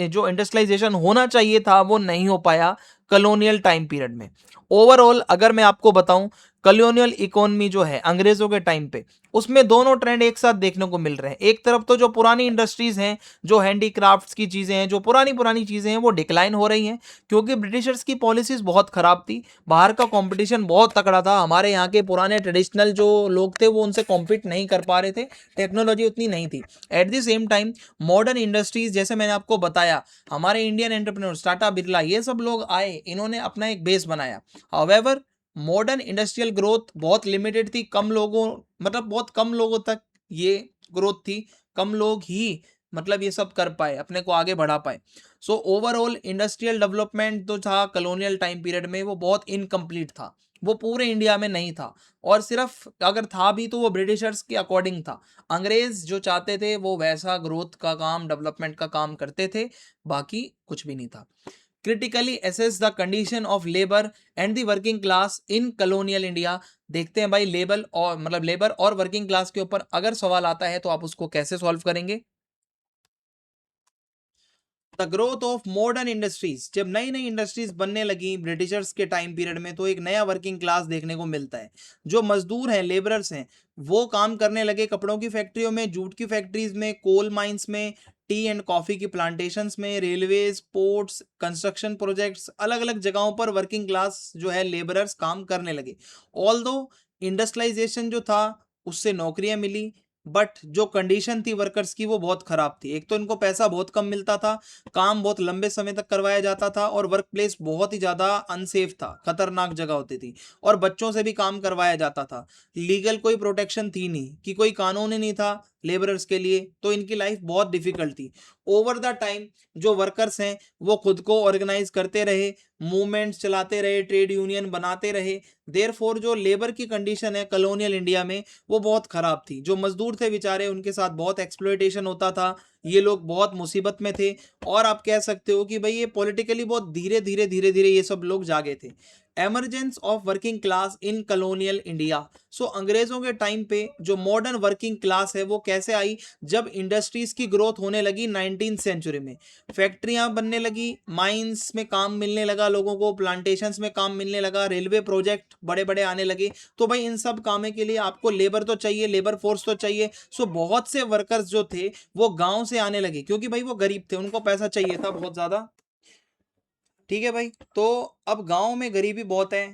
जो इंडस्ट्रियलाइजेशन होना चाहिए था वो नहीं हो पाया कॉलोनियल टाइम पीरियड में। ओवरऑल अगर मैं आपको बताऊं कॉलोनियल इकोनॉमी जो है अंग्रेजों के टाइम पे, उसमें दोनों ट्रेंड एक साथ देखने को मिल रहे हैं। एक तरफ तो जो पुरानी इंडस्ट्रीज हैं, जो हैंडीक्राफ्ट्स की चीजें हैं, जो पुरानी पुरानी चीजें हैं वो डिक्लाइन हो रही हैं क्योंकि ब्रिटिशर्स की पॉलिसीज बहुत खराब थी, बाहर का कंपटीशन बहुत तगड़ा था, हमारे यहाँ के पुराने ट्रेडिशनल जो लोग थे वो उनसे कॉम्पीट नहीं कर पा रहे थे, टेक्नोलॉजी उतनी नहीं थी। Eight the same time modern industries जैसे मैंने आपको बताया, हमारे इंडियन एंटरप्रेन्योर्स टाटा, बिरला, ये सब लोग आए, इन्होंने अपना एक बेस बनाया। हाउएवर मॉडर्न इंडस्ट्रियल ग्रोथ बहुत लिमिटेड थी, कम लोगों बहुत कम लोगों तक ये ग्रोथ थी, कम लोग ही ये सब कर पाए, अपने को आगे बढ़ा पाए। सो ओवरऑल इंडस्ट्रियल डेवलपमेंट जो था कॉलोनियल टाइम पीरियड में वो बहुत इनकम्प्लीट था, वो पूरे इंडिया में नहीं था, और सिर्फ अगर था भी तो वो ब्रिटिशर्स के अकॉर्डिंग था। अंग्रेज जो चाहते थे वो वैसा ग्रोथ का काम, डेवलपमेंट का काम करते थे, बाकी कुछ भी नहीं था। Critically assess the condition of labour and the working class in colonial India. देखते हैं भाई लेबर और वर्किंग क्लास के ऊपर अगर सवाल आता है तो आप उसको कैसे सॉल्व करेंगे। The growth of modern industries, जब नई नई इंडस्ट्रीज बनने लगी ब्रिटिशर्स के टाइम पीरियड में तो एक नया वर्किंग क्लास देखने को मिलता है। जो मजदूर हैं, लेबरर्स हैं, वो काम करने लगे कपड़ों की फैक्ट्रियों में, जूट की फैक्ट्रीज में, कोल माइंस में, टी एंड कॉफी की प्लांटेशंस में, रेलवेज, पोर्ट्स, कंस्ट्रक्शन प्रोजेक्ट्स, अलग अलग जगहों पर वर्किंग क्लास जो है लेबरर्स काम करने लगे। ऑल्दो इंडस्ट्रियलाइजेशन जो था उससे नौकरियां मिली, बट जो कंडीशन थी वर्कर्स की वो बहुत खराब थी। एक तो इनको पैसा बहुत कम मिलता था, काम बहुत लंबे समय तक करवाया जाता था, और वर्क प्लेस बहुत ही ज़्यादा अनसेफ था, खतरनाक जगह होती थी, और बच्चों से भी काम करवाया जाता था। लीगल कोई प्रोटेक्शन थी नहीं, कि कोई कानून ही नहीं था लेबरर्स के लिए, तो इनकी लाइफ बहुत डिफिकल्ट थी। ओवर द टाइम जो वर्कर्स हैं वो खुद को ऑर्गेनाइज करते रहे, मूवमेंट्स चलाते रहे, ट्रेड यूनियन बनाते रहे। देयरफॉर जो लेबर की कंडीशन है कॉलोनियल इंडिया में वो बहुत खराब थी। जो मजदूर थे बेचारे, उनके साथ बहुत एक्सप्लॉयटेशन होता था, ये लोग बहुत मुसीबत में थे, और आप कह सकते हो कि भाई ये पॉलिटिकली बहुत धीरे धीरे ये सब लोग जागे थे। Emergence of working class in colonial India. So अंग्रेजों के टाइम पे जो मॉडर्न वर्किंग क्लास है वो कैसे आई, जब इंडस्ट्रीज की ग्रोथ होने लगी 19th सेंचुरी में, फैक्ट्रियां बनने लगी, माइंस में काम मिलने लगा लोगों को, प्लांटेशंस में काम मिलने लगा, रेलवे प्रोजेक्ट बड़े बड़े आने लगे। तो भाई इन सब कामों के लिए आपको लेबर तो चाहिए, लेबर फोर्स तो चाहिए। सो बहुत से वर्कर्स जो थे वो गांव से आने लगे, क्योंकि भाई वो गरीब थे, उनको पैसा चाहिए था बहुत ज्यादा। ठीक है भाई, तो अब गांव में गरीबी बहुत है,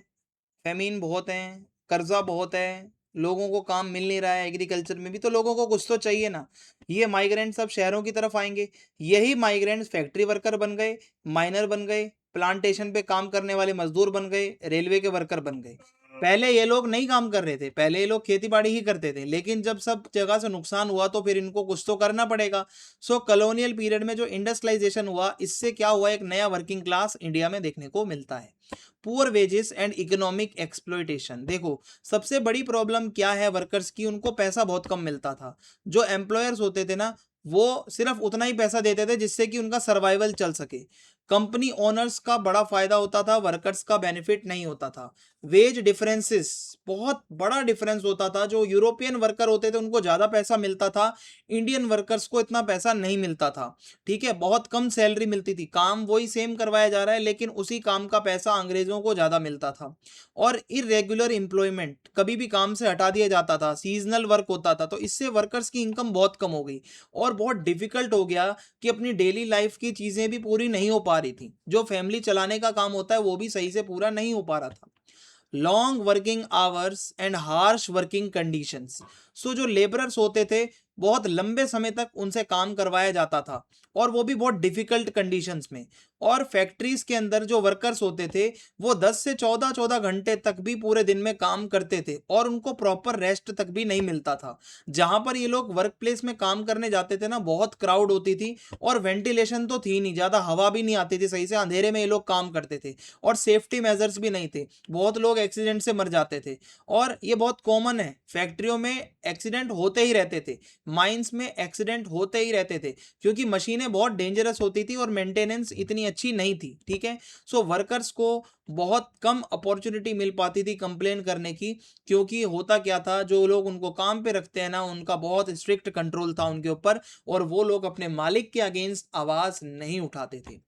फेमीन बहुत है, कर्जा बहुत है, लोगों को काम मिल नहीं रहा है, एग्रीकल्चर में भी तो लोगों को कुछ तो चाहिए ना। ये माइग्रेंट सब शहरों की तरफ आएंगे, यही माइग्रेंट्स फैक्ट्री वर्कर बन गए, माइनर बन गए, प्लांटेशन पे काम करने वाले मजदूर बन गए, रेलवे के वर्कर बन गए। पहले ये लोग नहीं काम कर रहे थे, पहले ये लोग खेती बाड़ी ही करते थे, लेकिन जब सब जगह से नुकसान हुआ तो फिर इनको कुछ तो करना पड़ेगा। सो कॉलोनियल पीरियड में जो इंडस्ट्रियलाइजेशन हुआ, इससे क्या हुआ, एक नया वर्किंग क्लास इंडिया में देखने को मिलता है। Poor wages and economic exploitation. देखो सबसे बड़ी प्रॉब्लम क्या है वर्कर्स की, उनको पैसा बहुत कम मिलता था। जो एम्प्लॉयर्स होते थे ना, वो सिर्फ उतना ही पैसा देते थे जिससे कि उनका सर्वाइवल चल सके। कंपनी ओनर्स का बड़ा फायदा होता था, वर्कर्स का बेनिफिट नहीं होता था। वेज डिफरेंसेस, बहुत बड़ा डिफरेंस होता था। जो यूरोपियन वर्कर होते थे उनको ज़्यादा पैसा मिलता था, इंडियन वर्कर्स को इतना पैसा नहीं मिलता था। ठीक है, बहुत कम सैलरी मिलती थी, काम वही सेम करवाया जा रहा है लेकिन उसी काम का पैसा अंग्रेजों को ज़्यादा मिलता था। और इरेगुलर एम्प्लॉयमेंट, कभी भी काम से हटा दिया जाता था, सीजनल वर्क होता था, तो इससे वर्कर्स की इनकम बहुत कम हो गई और बहुत डिफिकल्ट हो गया कि अपनी डेली लाइफ की चीज़ें भी पूरी नहीं हो पा रही थी। जो फैमिली चलाने का काम होता है वो भी सही से पूरा नहीं हो पा रहा था। Long working hours and harsh working conditions. So जो लेबरर्स होते थे, बहुत लंबे समय तक उनसे काम करवाया जाता था और वो भी बहुत डिफिकल्ट कंडीशंस में। और फैक्ट्रीज के अंदर जो वर्कर्स होते थे, वो 10 से 14 घंटे तक भी पूरे दिन में काम करते थे और उनको प्रॉपर रेस्ट तक भी नहीं मिलता था। जहां पर ये लोग वर्क प्लेस में काम करने जाते थे ना, बहुत क्राउड होती थी और वेंटिलेशन तो थी नहीं, ज़्यादा हवा भी नहीं आती थी सही से, अंधेरे में ये लोग काम करते थे और सेफ्टी मेजर्स भी नहीं थे। बहुत लोग एक्सीडेंट से मर जाते थे और ये बहुत कॉमन है, फैक्ट्रियों में एक्सीडेंट होते ही रहते थे, माइंस में एक्सीडेंट होते ही रहते थे, क्योंकि मशीनें बहुत डेंजरस होती थी और मेंटेनेंस इतनी अच्छी नहीं थी। ठीक है, सो वर्कर्स को बहुत कम अपॉर्चुनिटी मिल पाती थी कंप्लेन करने की, क्योंकि होता क्या था, जो लोग उनको काम पे रखते हैं ना, उनका बहुत स्ट्रिक्ट कंट्रोल था उनके ऊपर और वो लोग अपने मालिक के अगेंस्ट आवाज नहीं उठाते थे।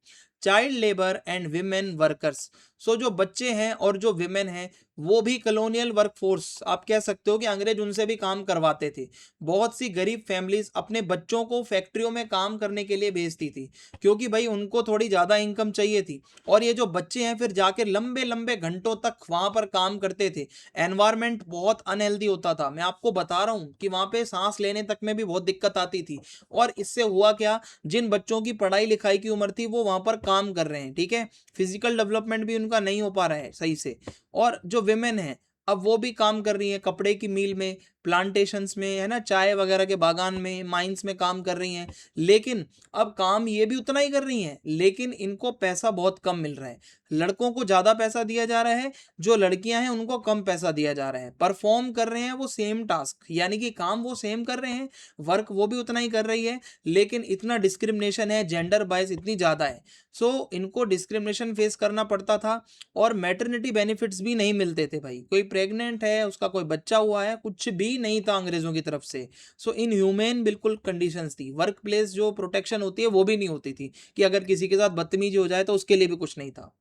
Child labour and women workers. So जो बच्चे हैं और जो विमेन हैं, वो भी कॉलोनियल वर्कफोर्स, आप कह सकते हो कि अंग्रेज उनसे भी काम करवाते थे। बहुत सी गरीब फैमिलीज अपने बच्चों को फैक्ट्रियों में काम करने के लिए भेजती थी, क्योंकि भाई उनको थोड़ी ज़्यादा इनकम चाहिए थी। और ये जो बच्चे हैं फिर जाके लंबे लंबे घंटों तक वहाँ पर काम करते थे। एनवायरमेंट बहुत अनहेल्दी होता था, मैं आपको बता रहा हूँ कि वहाँ पे सांस लेने तक में भी बहुत दिक्कत आती थी। और इससे हुआ क्या, जिन बच्चों की पढ़ाई लिखाई की उम्र थी वो वहाँ पर काम कर रहे हैं, ठीक है, फिजिकल डेवलपमेंट भी उनका नहीं हो पा रहा है सही से। और जो विमेन है, अब वो भी काम कर रही हैं कपड़े की मिल में, प्लांटेशंस में, है ना, चाय वगैरह के बागान में, माइंस में काम कर रही हैं। लेकिन अब काम ये भी उतना ही कर रही हैं, लेकिन इनको पैसा बहुत कम मिल रहा है। लड़कों को ज़्यादा पैसा दिया जा रहा है, जो लड़कियां हैं उनको कम पैसा दिया जा रहा है। परफॉर्म कर रहे हैं वो सेम टास्क, यानी कि काम वो सेम कर रहे हैं, वर्क वो भी उतना ही कर रही है, लेकिन इतना डिस्क्रिमिनेशन है, जेंडर बायस इतनी ज़्यादा है। सो इनको डिस्क्रिमिनेशन फेस करना पड़ता था और मैटरनिटी बेनिफिट्स भी नहीं मिलते थे। भाई कोई प्रेग्नेंट है, उसका कोई बच्चा हुआ है, कुछ भी नहीं था अंग्रेजों की तरफ से। सो इनह्यूमन बिल्कुल कंडीशंस थी। वर्क प्लेस जो प्रोटेक्शन होती है वो भी नहीं होती थी, कि अगर किसी के साथ बदतमीजी हो जाए तो उसके लिए भी कुछ नहीं था।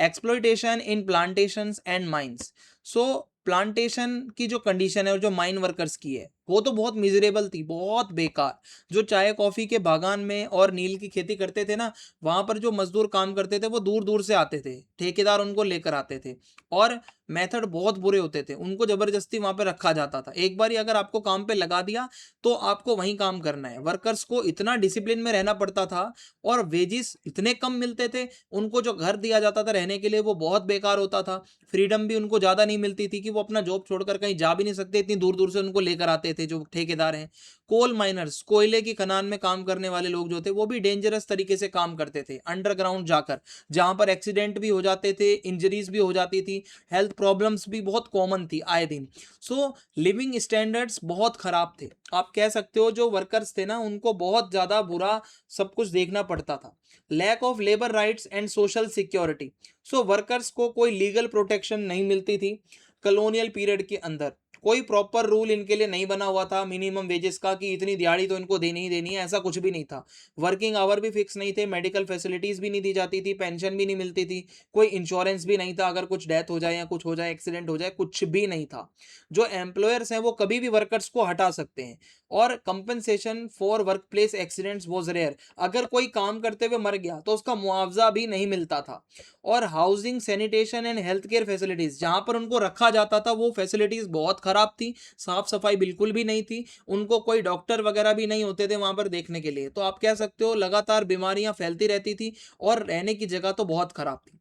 Exploitation in plantations and mines. So plantation की जो कंडीशन है और जो माइन वर्कर्स की है, वो तो बहुत मिजरेबल थी, बहुत बेकार। जो चाय कॉफ़ी के बागान में और नील की खेती करते थे ना, वहाँ पर जो मजदूर काम करते थे वो दूर दूर से आते थे, ठेकेदार उनको लेकर आते थे और मेथड बहुत बुरे होते थे, उनको ज़बरदस्ती वहाँ पे रखा जाता था। एक बार अगर आपको काम पे लगा दिया तो आपको वहीं काम करना है। वर्कर्स को इतना डिसिप्लिन में रहना पड़ता था और वेजिस इतने कम मिलते थे, उनको जो घर दिया जाता था रहने के लिए वो बहुत बेकार होता था। फ्रीडम भी उनको ज़्यादा नहीं मिलती थी कि वो अपना जॉब छोड़कर कहीं जा भी नहीं सकते, इतनी दूर दूर से उनको लेकर आते थे जो ठेकेदार हैं। कोल माइनर्स, कोयले की खदान में काम करने वाले लोग जो थे, वो भी डेंजरस तरीके से काम करते थे अंडरग्राउंड जाकर, जहां पर एक्सीडेंट भी हो जाते थे, इंजरीज भी हो जाती थी, हेल्थ प्रॉब्लम्स भी बहुत कॉमन थी आए दिन। सो लिविंग स्टैंडर्ड्स बहुत खराब थे, आप कह सकते हो। जो वर्कर्स थे ना, उनको बहुत ज़्यादा बुरा सब कुछ देखना पड़ता था। Lack of labour rights and social security. So workers को कोई लीगल प्रोटेक्शन नहीं मिलती थी कॉलोनियल पीरियड के अंदर। कोई प्रॉपर रूल इनके लिए नहीं बना हुआ था मिनिमम वेजेस का, कि इतनी दिहाड़ी तो इनको देनी ही देनी है, ऐसा कुछ भी नहीं था। वर्किंग आवर भी फिक्स नहीं थे, मेडिकल फैसिलिटीज़ भी नहीं दी जाती थी, पेंशन भी नहीं मिलती थी, कोई इंश्योरेंस भी नहीं था, अगर कुछ डेथ हो जाए या कुछ हो जाए, एक्सीडेंट हो जाए, कुछ भी नहीं था। जो एम्प्लॉयर्स हैं वो कभी भी वर्कर्स को हटा सकते हैं। और compensation for workplace accidents was rare, अगर कोई काम करते हुए मर गया तो उसका मुआवजा भी नहीं मिलता था। और housing, sanitation and health care facilities, जहाँ पर उनको रखा जाता था वो फैसिलिटीज़ बहुत ख़राब थी, साफ़ सफाई बिल्कुल भी नहीं थी, उनको कोई डॉक्टर वगैरह भी नहीं होते थे वहाँ पर देखने के लिए। तो आप कह सकते हो लगातार बीमारियाँ फैलती रहती थी और रहने की जगह तो बहुत ख़राब थी।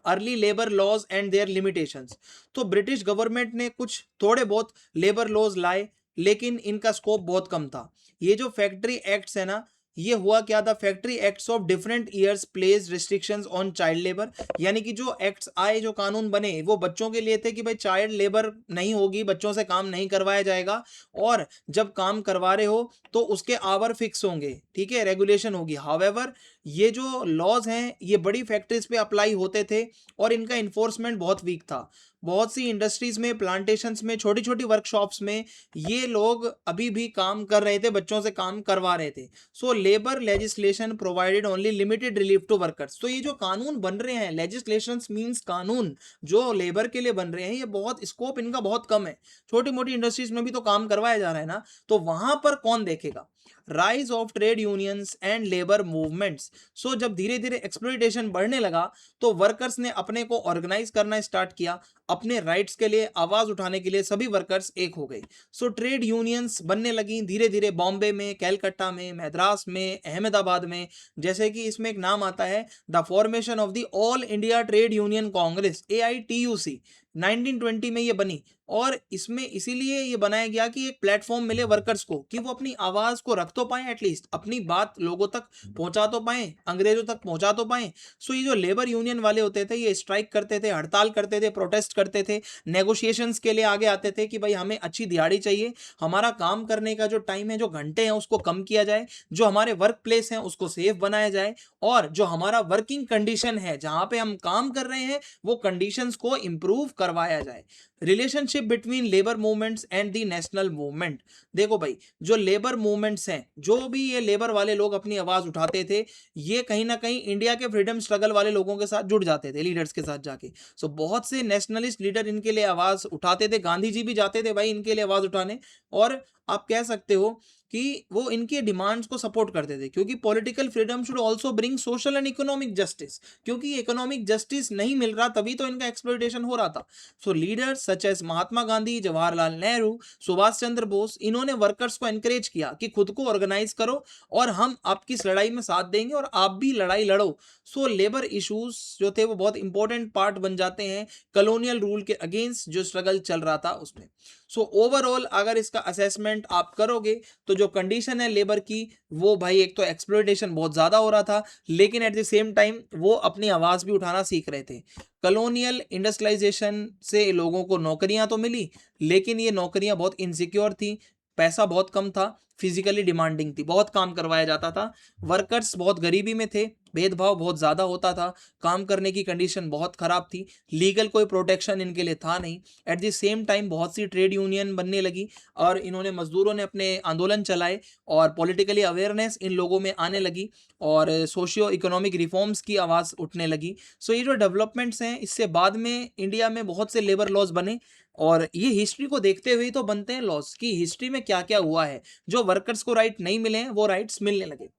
Early labour laws and their limitations. तो ब्रिटिश गवर्नमेंट ने कुछ थोड़े बहुत लेबर लॉज लाए, लेकिन इनका स्कोप बहुत कम था। ये जो फैक्ट्री एक्ट्स है ना, ये हुआ क्या था, factory acts of different years place restrictions on child labour. यानी कि जो एक्ट्स आए, जो कानून बने, वो बच्चों के लिए थे कि भाई चाइल्ड लेबर नहीं होगी, बच्चों से काम नहीं करवाया जाएगा, और जब काम करवा रहे हो तो उसके आवर फिक्स होंगे, ठीक है, रेगुलेशन होगी। हाउएवर ये जो लॉज हैं ये बड़ी फैक्ट्रीज पे अप्लाई होते थे और इनका इन्फोर्समेंट बहुत वीक था। बहुत सी इंडस्ट्रीज में, प्लांटेशंस में, छोटी छोटी वर्कशॉप्स में ये लोग अभी भी काम कर रहे थे, बच्चों से काम करवा रहे थे। So labour legislation provided only limited relief to workers. तो ये जो कानून बन रहे हैं, लेजिस्लेशंस मींस कानून जो लेबर के लिए बन रहे हैं, ये बहुत स्कोप इनका बहुत कम है। छोटी मोटी इंडस्ट्रीज में भी तो काम करवाया जा रहा है ना, तो वहां पर कौन देखेगा। Rise of trade unions and labour movements. So जब धीरे धीरे एक्सप्लॉइटेशन बढ़ने लगा तो वर्कर्स ने अपने को ऑर्गेनाइज करना स्टार्ट किया, अपने राइट्स के लिए आवाज उठाने के लिए सभी वर्कर्स एक हो गए। सो ट्रेड यूनियंस बनने लगी धीरे धीरे, बॉम्बे में, कैलकाटा में, मद्रास में, अहमदाबाद में। जैसे कि इसमें एक नाम आता है, the formation of the all India trade union Congress, AITUC, 1920 में ये बनी। और इसमें इसीलिए ये बनाया गया कि एक प्लेटफॉर्म मिले वर्कर्स को कि वो अपनी आवाज को रख तो पाए, एटलीस्ट अपनी बात लोगों तक पहुंचा तो पाए, अंग्रेजों तक पहुंचा तो पाए। सो ये जो लेबर यूनियन वाले होते थे ये स्ट्राइक करते थे, हड़ताल करते थे, प्रोटेस्ट करते थे, नेगोशिएशंस के लिए आगे आते थे कि भाई हमें अच्छी दिहाड़ी चाहिए, हमारा काम करने का जो टाइम है, जो घंटे हैं, उसको कम किया जाए, जो हमारे वर्क प्लेस है उसको सेफ बनाया जाए, और जो हमारा वर्किंग कंडीशन है, जहां पे हम काम कर रहे हैं, वो कंडीशंस को इंप्रूव करवाया जाए। Relationship between labour movements and the national movement. देखो भाई, जो लेबर मूवमेंट्स हैं, जो भी ये लेबर वाले लोग अपनी आवाज उठाते थे, ये कहीं ना कहीं इंडिया के फ्रीडम स्ट्रगल वाले लोगों के साथ जुड़ जाते थे, लीडर्स के साथ जाके। सो बहुत से नेशनलिस्ट लीडर इनके लिए आवाज उठाते थे, गांधी जी भी जाते थे भाई इनके लिए आवाज उठाने। और आप कह सकते हो कि वो इनके डिमांड्स को सपोर्ट करते थे, क्योंकि political freedom should also bring social and economic justice. क्योंकि इकोनॉमिक जस्टिस नहीं मिल रहा, तभी तो इनका एक्सप्लॉइटेशन हो रहा था। सो leaders such as Mahatma Gandhi, Jawaharlal Nehru, Subhash Chandra Bose, इन्होंने वर्कर्स को एनकरेज किया कि खुद को ऑर्गेनाइज करो और हम आपकी इस लड़ाई में साथ देंगे और आप भी लड़ाई लड़ो। सो लेबर इश्यूज जो थे वो बहुत इंपॉर्टेंट पार्ट बन जाते हैं कॉलोनियल रूल के अगेंस्ट जो स्ट्रगल चल रहा था उसमें। सो ओवरऑल अगर इसका असेसमेंट आप करोगे तो जो कंडीशन है लेबर की, वो भाई एक तो एक्सप्लॉइटेशन बहुत ज्यादा हो रहा था, लेकिन एट द सेम टाइम वो अपनी आवाज भी उठाना सीख रहे थे। कॉलोनियल इंडस्ट्रियलाइजेशन से लोगों को नौकरियां तो मिली, लेकिन ये नौकरियां बहुत इनसिक्योर थी, पैसा बहुत कम था, फिजिकली डिमांडिंग थी, बहुत काम करवाया जाता था, वर्कर्स बहुत गरीबी में थे, भेदभाव बहुत ज़्यादा होता था, काम करने की कंडीशन बहुत ख़राब थी, लीगल कोई प्रोटेक्शन इनके लिए था नहीं। एट द सेम टाइम बहुत सी ट्रेड यूनियन बनने लगी और इन्होंने, मजदूरों ने अपने आंदोलन चलाए और पॉलिटिकली अवेयरनेस इन लोगों में आने लगी और सोशियो इकोनॉमिक रिफॉर्म्स की आवाज़ उठने लगी। सो ये जो डेवलपमेंट्स हैं, इससे बाद में इंडिया में बहुत से लेबर लॉज बने और ये हिस्ट्री को देखते हुए तो बनते हैं लॉज की हिस्ट्री में क्या क्या हुआ है। जो वर्कर्स को राइट नहीं मिले हैं वो राइट्स मिलने लगे।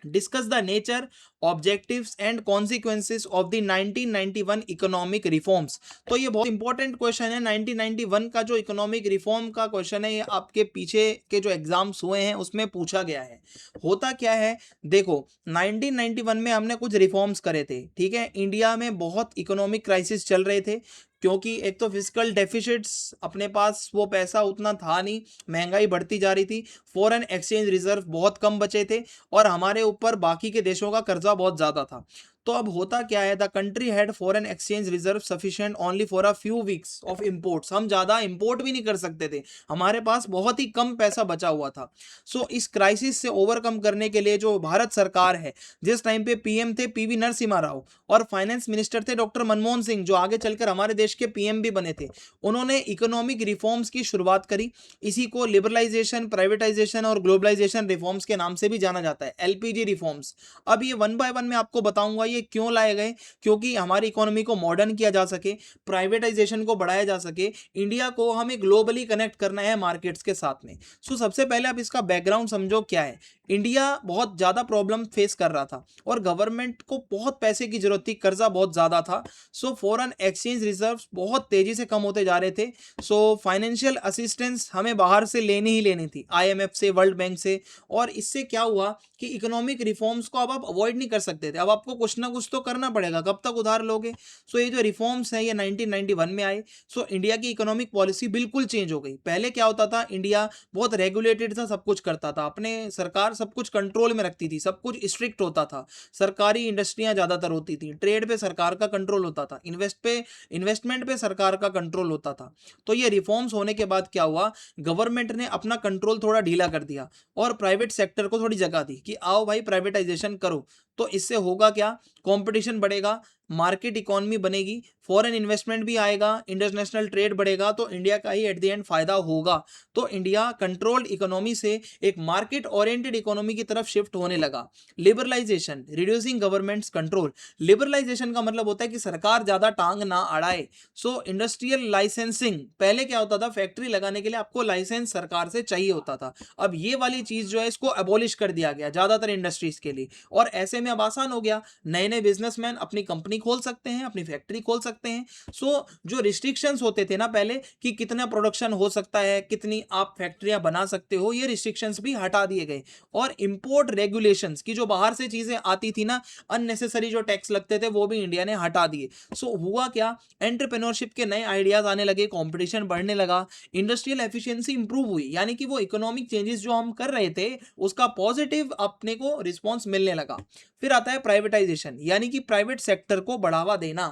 Discuss the nature, objectives and consequences of the 1991 economic reforms. तो ये बहुत इंपॉर्टेंट क्वेश्चन है। 1991 का जो इकोनॉमिक रिफॉर्म का क्वेश्चन है, ये आपके पीछे के जो एग्जाम्स हुए हैं उसमें पूछा गया है। होता क्या है, देखो 1991 में हमने कुछ रिफॉर्म्स करे थे, ठीक है। इंडिया में बहुत इकोनॉमिक क्राइसिस चल रहे थे, क्योंकि एक तो फिजिकल डेफिसिट्स, अपने पास वो पैसा उतना था नहीं, महंगाई बढ़ती जा रही थी, फॉरेन एक्सचेंज रिजर्व बहुत कम बचे थे और हमारे ऊपर बाकी के देशों का कर्जा बहुत ज़्यादा था। तो अब होता क्या है, the country had foreign exchange reserve sufficient only for a few weeks of imports. हम ज़्यादा इंपोर्ट भी नहीं कर सकते थे, हमारे पास बहुत ही कम पैसा बचा हुआ था। सो इस क्राइसिस से ओवरकम करने के लिए जो भारत सरकार है, जिस टाइम पे पीएम थे PV नरसिम्हा राव और फाइनेंस मिनिस्टर थे डॉक्टर मनमोहन सिंह, जो आगे चलकर हमारे देश के PM भी बने थे, उन्होंने इकोनॉमिक रिफॉर्म्स की शुरुआत करी। इसी को लिबरलाइजेशन, प्राइवेटाइजेशन और ग्लोबलाइजेशन रिफॉर्म्स के नाम से भी जाना जाता है, LPG रिफॉर्म्स। अब ये वन बाय वन मैं आपको बताऊंगा ये क्यों लाए गए, क्योंकि हमारी इकोनॉमी को मॉडर्न किया जा सके, प्राइवेटाइजेशन को बढ़ाया जा सके, इंडिया को हमें ग्लोबली कनेक्ट करना है मार्केट्स के साथ में। सो सबसे पहले आप इसका बैकग्राउंड समझो क्या है। इंडिया बहुत ज़्यादा प्रॉब्लम फेस कर रहा था और गवर्नमेंट को बहुत पैसे की जरूरत थी, कर्जा बहुत ज़्यादा था। सो फॉरेन एक्सचेंज रिजर्व्स बहुत तेज़ी से कम होते जा रहे थे। सो फाइनेंशियल असिस्टेंस हमें बाहर से लेनी ही लेनी थी, IMF से, वर्ल्ड बैंक से। और इससे क्या हुआ कि इकोनॉमिक रिफॉर्म्स को अब आप अवॉइड नहीं कर सकते थे। अब आपको कुछ ना ना कुछ तो करना पड़ेगा, कब तक उधार लोगे। सो ये जो रिफॉर्म्स हैं ये 1991 में आए। सो इंडिया की इकोनॉमिक पॉलिसी बिल्कुल चेंज हो गई। पहले क्या होता था, इंडिया बहुत रेगुलेटेड था, सब कुछ करता था, अपने सरकार सब कुछ कंट्रोल में रखती थी, सब कुछ स्ट्रिक्ट होता था, सरकारी इंडस्ट्रियां ज़्यादातर होती थी, ट्रेड पे सरकार का कंट्रोल होता था, इन्वेस्टमेंट पे सरकार का कंट्रोल होता था। तो ये रिफॉर्म्स होने के बाद क्या हुआ, गवर्नमेंट ने अपना कंट्रोल थोड़ा ढीला कर दिया और प्राइवेट सेक्टर को थोड़ी जगह दी कि आओ भाई प्राइवेटाइजेशन करो। तो इससे होगा क्या, कंपटीशन बढ़ेगा, मार्केट इकोनॉमी बनेगी, फॉरेन इन्वेस्टमेंट भी आएगा, इंटरनेशनल ट्रेड बढ़ेगा, तो इंडिया का ही एट द एंड फायदा होगा। तो इंडिया कंट्रोल्ड इकोनॉमी से एक मार्केट ओरिएंटेड इकोनॉमी की तरफ शिफ्ट होने लगा। Liberalisation, reducing government's control. Liberalisation का मतलब होता है कि सरकार ज्यादा टांग ना अड़ाए। सो इंडस्ट्रियल लाइसेंसिंग, पहले क्या होता था, फैक्ट्री लगाने के लिए आपको लाइसेंस सरकार से चाहिए होता था, अब ये वाली चीज जो है इसको एबॉलिश कर दिया गया ज्यादातर इंडस्ट्रीज के लिए, और ऐसे में अब आसान हो गया, नए नए बिजनेसमैन अपनी कंपनी खोल सकते हैं, अपनी फैक्ट्री खोल सकते हैं। सो जो रिस्ट्रिक्शंस होते थे ना पहले कि कितना प्रोडक्शन हो सकता है, कितनी आप फैक्ट्रियां बना सकते हो, ये रिस्ट्रिक्शंस भी हटा दिए गए। और इंपोर्ट रेगुलेशंस की जो बाहर से चीजें आती थी ना, अननेसेसरी जो टैक्स लगते थे वो भी इंडिया ने हटा दिए। सो हुआ क्या, एंटरप्रेन्योरशिप के नए आइडियाज आने लगे, कंपटीशन बढ़ने लगा, इंडस्ट्रियल एफिशिएंसी इंप्रूव हुई, यानी कि वो इकोनॉमिक चेंजेस जो हम कर रहे थे उसका पॉजिटिव अपने को रिस्पॉन्स मिलने लगा। फिर आता है प्राइवेटाइजेशन, यानी कि प्राइवेट सेक्टर को बढ़ावा देना।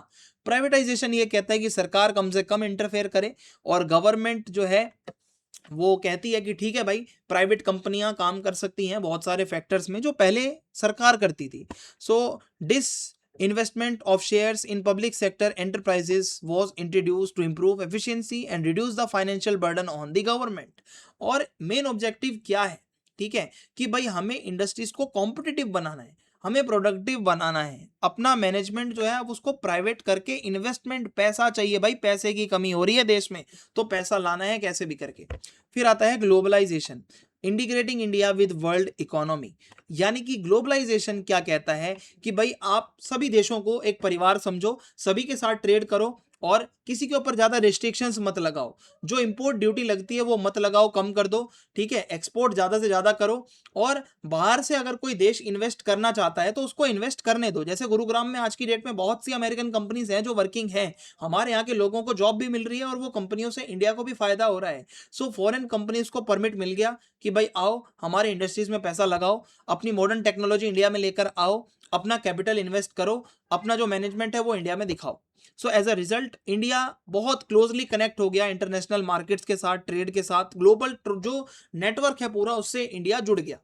प्राइवेटाइजेशन ये कहता है कि सरकार कम से कम इंटरफेयर करे और गवर्नमेंट जो है वो कहती है कि ठीक है भाई, प्राइवेट कंपनियां काम कर सकती हैं बहुत सारे फैक्टर्स में जो पहले सरकार करती थी। सो dish investment of shares in public sector enterprises was introduced to improve efficiency and reduce the financial burden on the government। और मेन ऑब्जेक्टिव क्या है, ठीक है, कि भाई हमें इंडस्ट्रीज को कॉम्पिटिटिव बनाना है, हमें प्रोडक्टिव बनाना है, अपना मैनेजमेंट जो है अब उसको प्राइवेट करके, इन्वेस्टमेंट, पैसा चाहिए भाई, पैसे की कमी हो रही है देश में, तो पैसा लाना है कैसे भी करके। फिर आता है globalisation, integrating India with world economy, यानी कि ग्लोबलाइजेशन क्या कहता है कि भाई आप सभी देशों को एक परिवार समझो, सभी के साथ ट्रेड करो और किसी के ऊपर ज्यादा रिस्ट्रिक्शंस मत लगाओ, जो इंपोर्ट ड्यूटी लगती है वो मत लगाओ, कम कर दो, ठीक है, एक्सपोर्ट ज्यादा से ज्यादा करो, और बाहर से अगर कोई देश इन्वेस्ट करना चाहता है तो उसको इन्वेस्ट करने दो। जैसे गुरुग्राम में आज की डेट में बहुत सी अमेरिकन कंपनीज हैं जो वर्किंग है, हमारे यहाँ के लोगों को जॉब भी मिल रही है और वो कंपनियों से इंडिया को भी फायदा हो रहा है। सो फॉरेन कंपनीज को परमिट मिल गया कि भाई आओ हमारे इंडस्ट्रीज में पैसा लगाओ, अपनी मॉडर्न टेक्नोलॉजी इंडिया में लेकर आओ, अपना कैपिटल इन्वेस्ट करो, अपना जो मैनेजमेंट है वो इंडिया में दिखाओ। So as a result India बहुत क्लोजली कनेक्ट हो गया इंटरनेशनल मार्केट्स के साथ, ट्रेड के साथ, ग्लोबल जो नेटवर्क है पूरा उससे इंडिया जुड़ गया।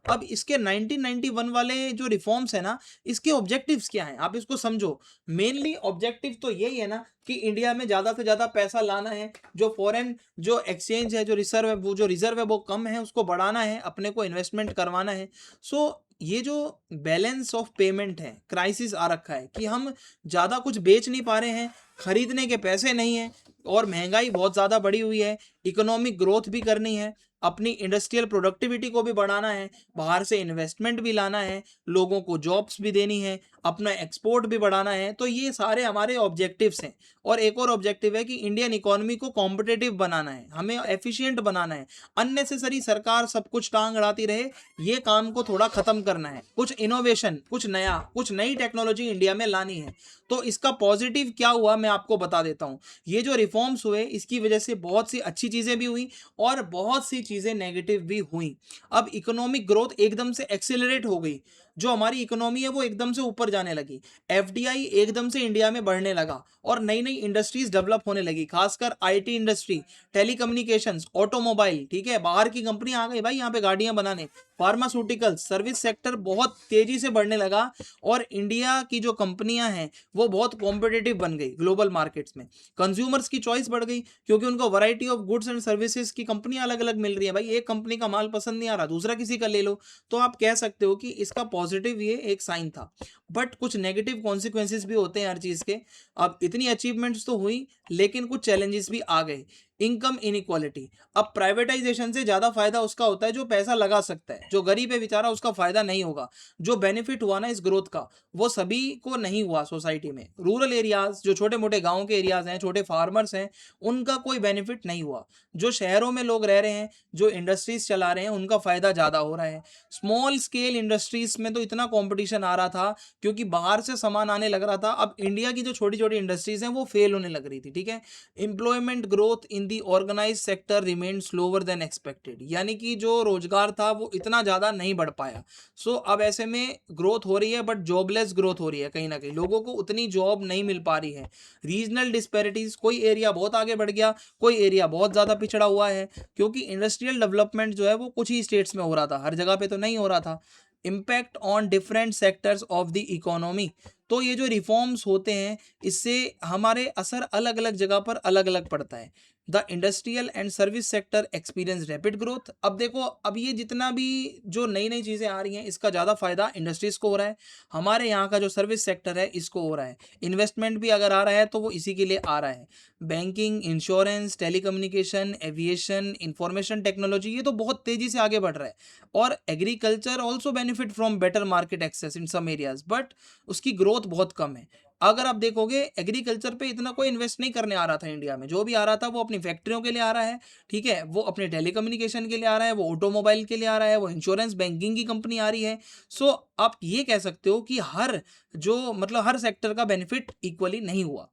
अब इसके 1991 वाले जो रिफॉर्म्स है ना, इसके ऑब्जेक्टिव्स क्या हैं आप इसको समझो। मेनली ऑब्जेक्टिव तो यही है ना कि इंडिया में ज्यादा से ज्यादा पैसा लाना है, जो फॉरेन जो एक्सचेंज है, जो रिजर्व है वो कम है, उसको बढ़ाना है, अपने को इन्वेस्टमेंट करवाना है। सो ये जो बैलेंस ऑफ पेमेंट है, क्राइसिस आ रखा है कि हम ज़्यादा कुछ बेच नहीं पा रहे हैं, खरीदने के पैसे नहीं हैं और महंगाई बहुत ज़्यादा बढ़ी हुई है, इकोनॉमिक ग्रोथ भी करनी है, अपनी इंडस्ट्रियल प्रोडक्टिविटी को भी बढ़ाना है, बाहर से इन्वेस्टमेंट भी लाना है, लोगों को जॉब्स भी देनी है, अपना एक्सपोर्ट भी बढ़ाना है। तो ये सारे हमारे ऑब्जेक्टिव्स हैं। और एक और ऑब्जेक्टिव है कि इंडियन इकोनॉमी को कॉम्पिटिटिव बनाना है, हमें एफिशिएंट बनाना है, अननेसेसरी सरकार सब कुछ टांग अड़ाती रहे, ये काम को थोड़ा खत्म करना है, कुछ इनोवेशन, कुछ नया, कुछ नई टेक्नोलॉजी इंडिया में लानी है। तो इसका पॉजिटिव क्या हुआ मैं आपको बता देता हूँ। ये जो रिफॉर्म्स हुए इसकी वजह से बहुत सी अच्छी चीज़ें भी हुई और बहुत सी चीज़ें नेगेटिव भी हुई। अब इकोनॉमिक ग्रोथ एकदम से एक्सेलरेट हो गई, जो हमारी इकोनॉमी है वो एकदम से ऊपर जाने लगी, एफडीआई एकदम से इंडिया में बढ़ने लगा और नई नई इंडस्ट्रीज डेवलप होने लगी, खासकर आईटी इंडस्ट्री, टेलीकम्युनिकेशंस, ऑटोमोबाइल, ठीक है, बाहर की कंपनी आ गई भाई यहाँ पे गाड़ियां बनाने, फार्मास्यूटिकल, सर्विस सेक्टर बहुत तेजी से बढ़ने लगा और इंडिया की जो कंपनियां हैं वो बहुत कॉम्पिटिटिव बन गई ग्लोबल मार्केट्स में। कंज्यूमर्स की चॉइस बढ़ गई क्योंकि उनको variety of goods and services की कंपनियां अलग अलग मिल रही है, भाई एक कंपनी का माल पसंद नहीं आ रहा दूसरा किसी का ले लो। तो आप कह सकते हो कि इसका पॉजिटिव ये एक साइन था, बट कुछ नेगेटिव कॉन्सिक्वेंसेस भी होते हैं हर चीज के। अब इतनी अचीवमेंट्स तो हुई लेकिन कुछ चैलेंजेस भी आ गए। Income inequality. अब प्राइवेटाइजेशन से ज़्यादा फायदा उसका होता है जो पैसा लगा सकता है, जो गरीब है बेचारा उसका फायदा नहीं होगा। जो बेनिफिट हुआ ना इस ग्रोथ का, वो सभी को नहीं हुआ सोसाइटी में। रूरल एरियाज, जो छोटे मोटे गाँव के एरियाज हैं, छोटे फार्मर्स हैं, उनका कोई बेनिफिट नहीं हुआ। जो शहरों में लोग रह रहे हैं, जो इंडस्ट्रीज चला रहे हैं, उनका फायदा ज़्यादा हो रहा है। स्मॉल स्केल इंडस्ट्रीज में तो इतना कंपटीशन आ रहा था क्योंकि बाहर से सामान आने लग रहा था। अब इंडिया की जो छोटी छोटी इंडस्ट्रीज हैं वो फेल होने लग रही थी, ठीक है। Employment growth in the organise sector remain slower than expected, यानी कि जो रोजगार था वो इतना ज़्यादा नहीं बढ़ पाया। सो अब ऐसे में ग्रोथ हो रही है बट जॉबलेस ग्रोथ हो रही है, कहीं ना कहीं लोगों को उतनी जॉब नहीं मिल पा रही है। रीजनल डिस्पैरिटीज, कोई एरिया बहुत आगे बढ़ गया, कोई एरिया बहुत ज़्यादा पिछड़ा हुआ है, क्योंकि इंडस्ट्रियल डेवलपमेंट जो है वो कुछ ही स्टेट्स में हो रहा था, हर जगह पे तो नहीं हो रहा था। Impact on different sectors of the economy, तो ये जो रिफॉर्म्स होते हैं इससे हमारे असर अलग अलग जगह पर अलग अलग पड़ता है। The industrial and service sector experience rapid growth. अब देखो, अब ये जितना भी जो नई नई चीज़ें आ रही हैं इसका ज़्यादा फायदा इंडस्ट्रीज़ को हो रहा है, हमारे यहाँ का जो सर्विस सेक्टर है इसको हो रहा है। इन्वेस्टमेंट भी अगर आ रहा है तो वो इसी के लिए आ रहा है। Banking, insurance, telecommunication, aviation, information technology, ये तो बहुत तेज़ी से आगे बढ़ रहा है। और agriculture also benefit from better market access in some areas, but उसकी ग्रोथ बहुत कम है। अगर आप देखोगे एग्रीकल्चर पे इतना कोई इन्वेस्ट नहीं करने आ रहा था इंडिया में, जो भी आ रहा था वो अपनी फैक्ट्रियों के लिए आ रहा है, ठीक है, वो अपने टेलीकम्युनिकेशन के लिए आ रहा है, वो ऑटोमोबाइल के लिए आ रहा है, वो इंश्योरेंस बैंकिंग की कंपनी आ रही है। सो आप ये कह सकते हो कि हर जो मतलब हर सेक्टर का बेनिफिट इक्वली नहीं हुआ।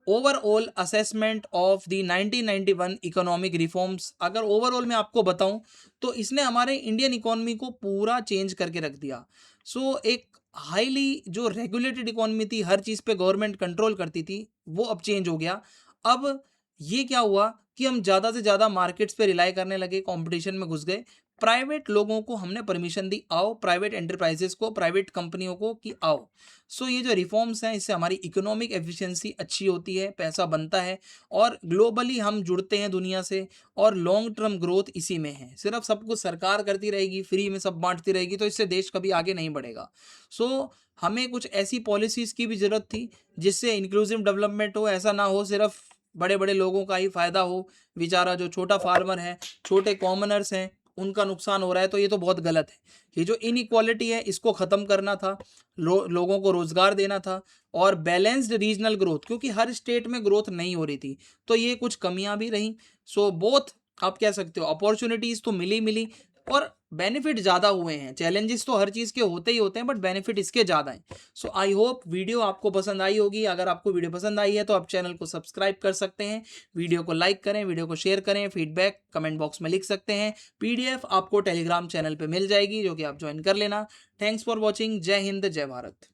Overall assessment of the 1991 economic reforms, अगर ओवरऑल मैं आपको बताऊं तो इसने हमारे इंडियन इकोनॉमी को पूरा चेंज करके रख दिया। सो एक हाईली जो रेगुलेटेड इकोनॉमी थी, हर चीज़ पे गवर्नमेंट कंट्रोल करती थी, वो अब चेंज हो गया। अब ये क्या हुआ कि हम ज़्यादा से ज़्यादा मार्केट्स पे रिलाई करने लगे, कंपटीशन में घुस गए। प्राइवेट लोगों को हमने परमिशन दी, आओ, प्राइवेट एंटरप्राइजेस को, प्राइवेट कंपनियों को कि आओ। सो ये जो रिफॉर्म्स हैं इससे हमारी इकोनॉमिक एफिशिएंसी अच्छी होती है, पैसा बनता है और ग्लोबली हम जुड़ते हैं दुनिया से, और लॉन्ग टर्म ग्रोथ इसी में है। सिर्फ सब कुछ सरकार करती रहेगी, फ्री में सब बांटती रहेगी, तो इससे देश कभी आगे नहीं बढ़ेगा। सो हमें कुछ ऐसी पॉलिसीज़ की भी ज़रूरत थी जिससे इंक्लूसिव डेवलपमेंट हो। ऐसा ना हो सिर्फ बड़े बड़े लोगों का ही फायदा हो, बेचारा जो छोटा फार्मर है, छोटे कॉमनर्स हैं, उनका नुकसान हो रहा है, तो ये तो बहुत गलत है। ये जो इनइक्वालिटी है इसको ख़त्म करना था, लोगों को रोज़गार देना था, और बैलेंस्ड रीजनल ग्रोथ, क्योंकि हर स्टेट में ग्रोथ नहीं हो रही थी, तो ये कुछ कमियां भी रहीं। सो बोथ आप कह सकते हो, अपॉर्चुनिटीज़ तो मिली और बेनिफिट ज़्यादा हुए हैं। चैलेंजेस तो हर चीज़ के होते ही होते हैं बट बेनिफिट इसके ज़्यादा हैं। सो आई होप वीडियो आपको पसंद आई होगी। अगर आपको वीडियो पसंद आई है तो आप चैनल को सब्सक्राइब कर सकते हैं, वीडियो को लाइक करें, वीडियो को शेयर करें, फीडबैक कमेंट बॉक्स में लिख सकते हैं। पीडीएफ आपको टेलीग्राम चैनल पर मिल जाएगी जो कि आप ज्वाइन कर लेना। Thanks for watching. जय हिंद, जय भारत।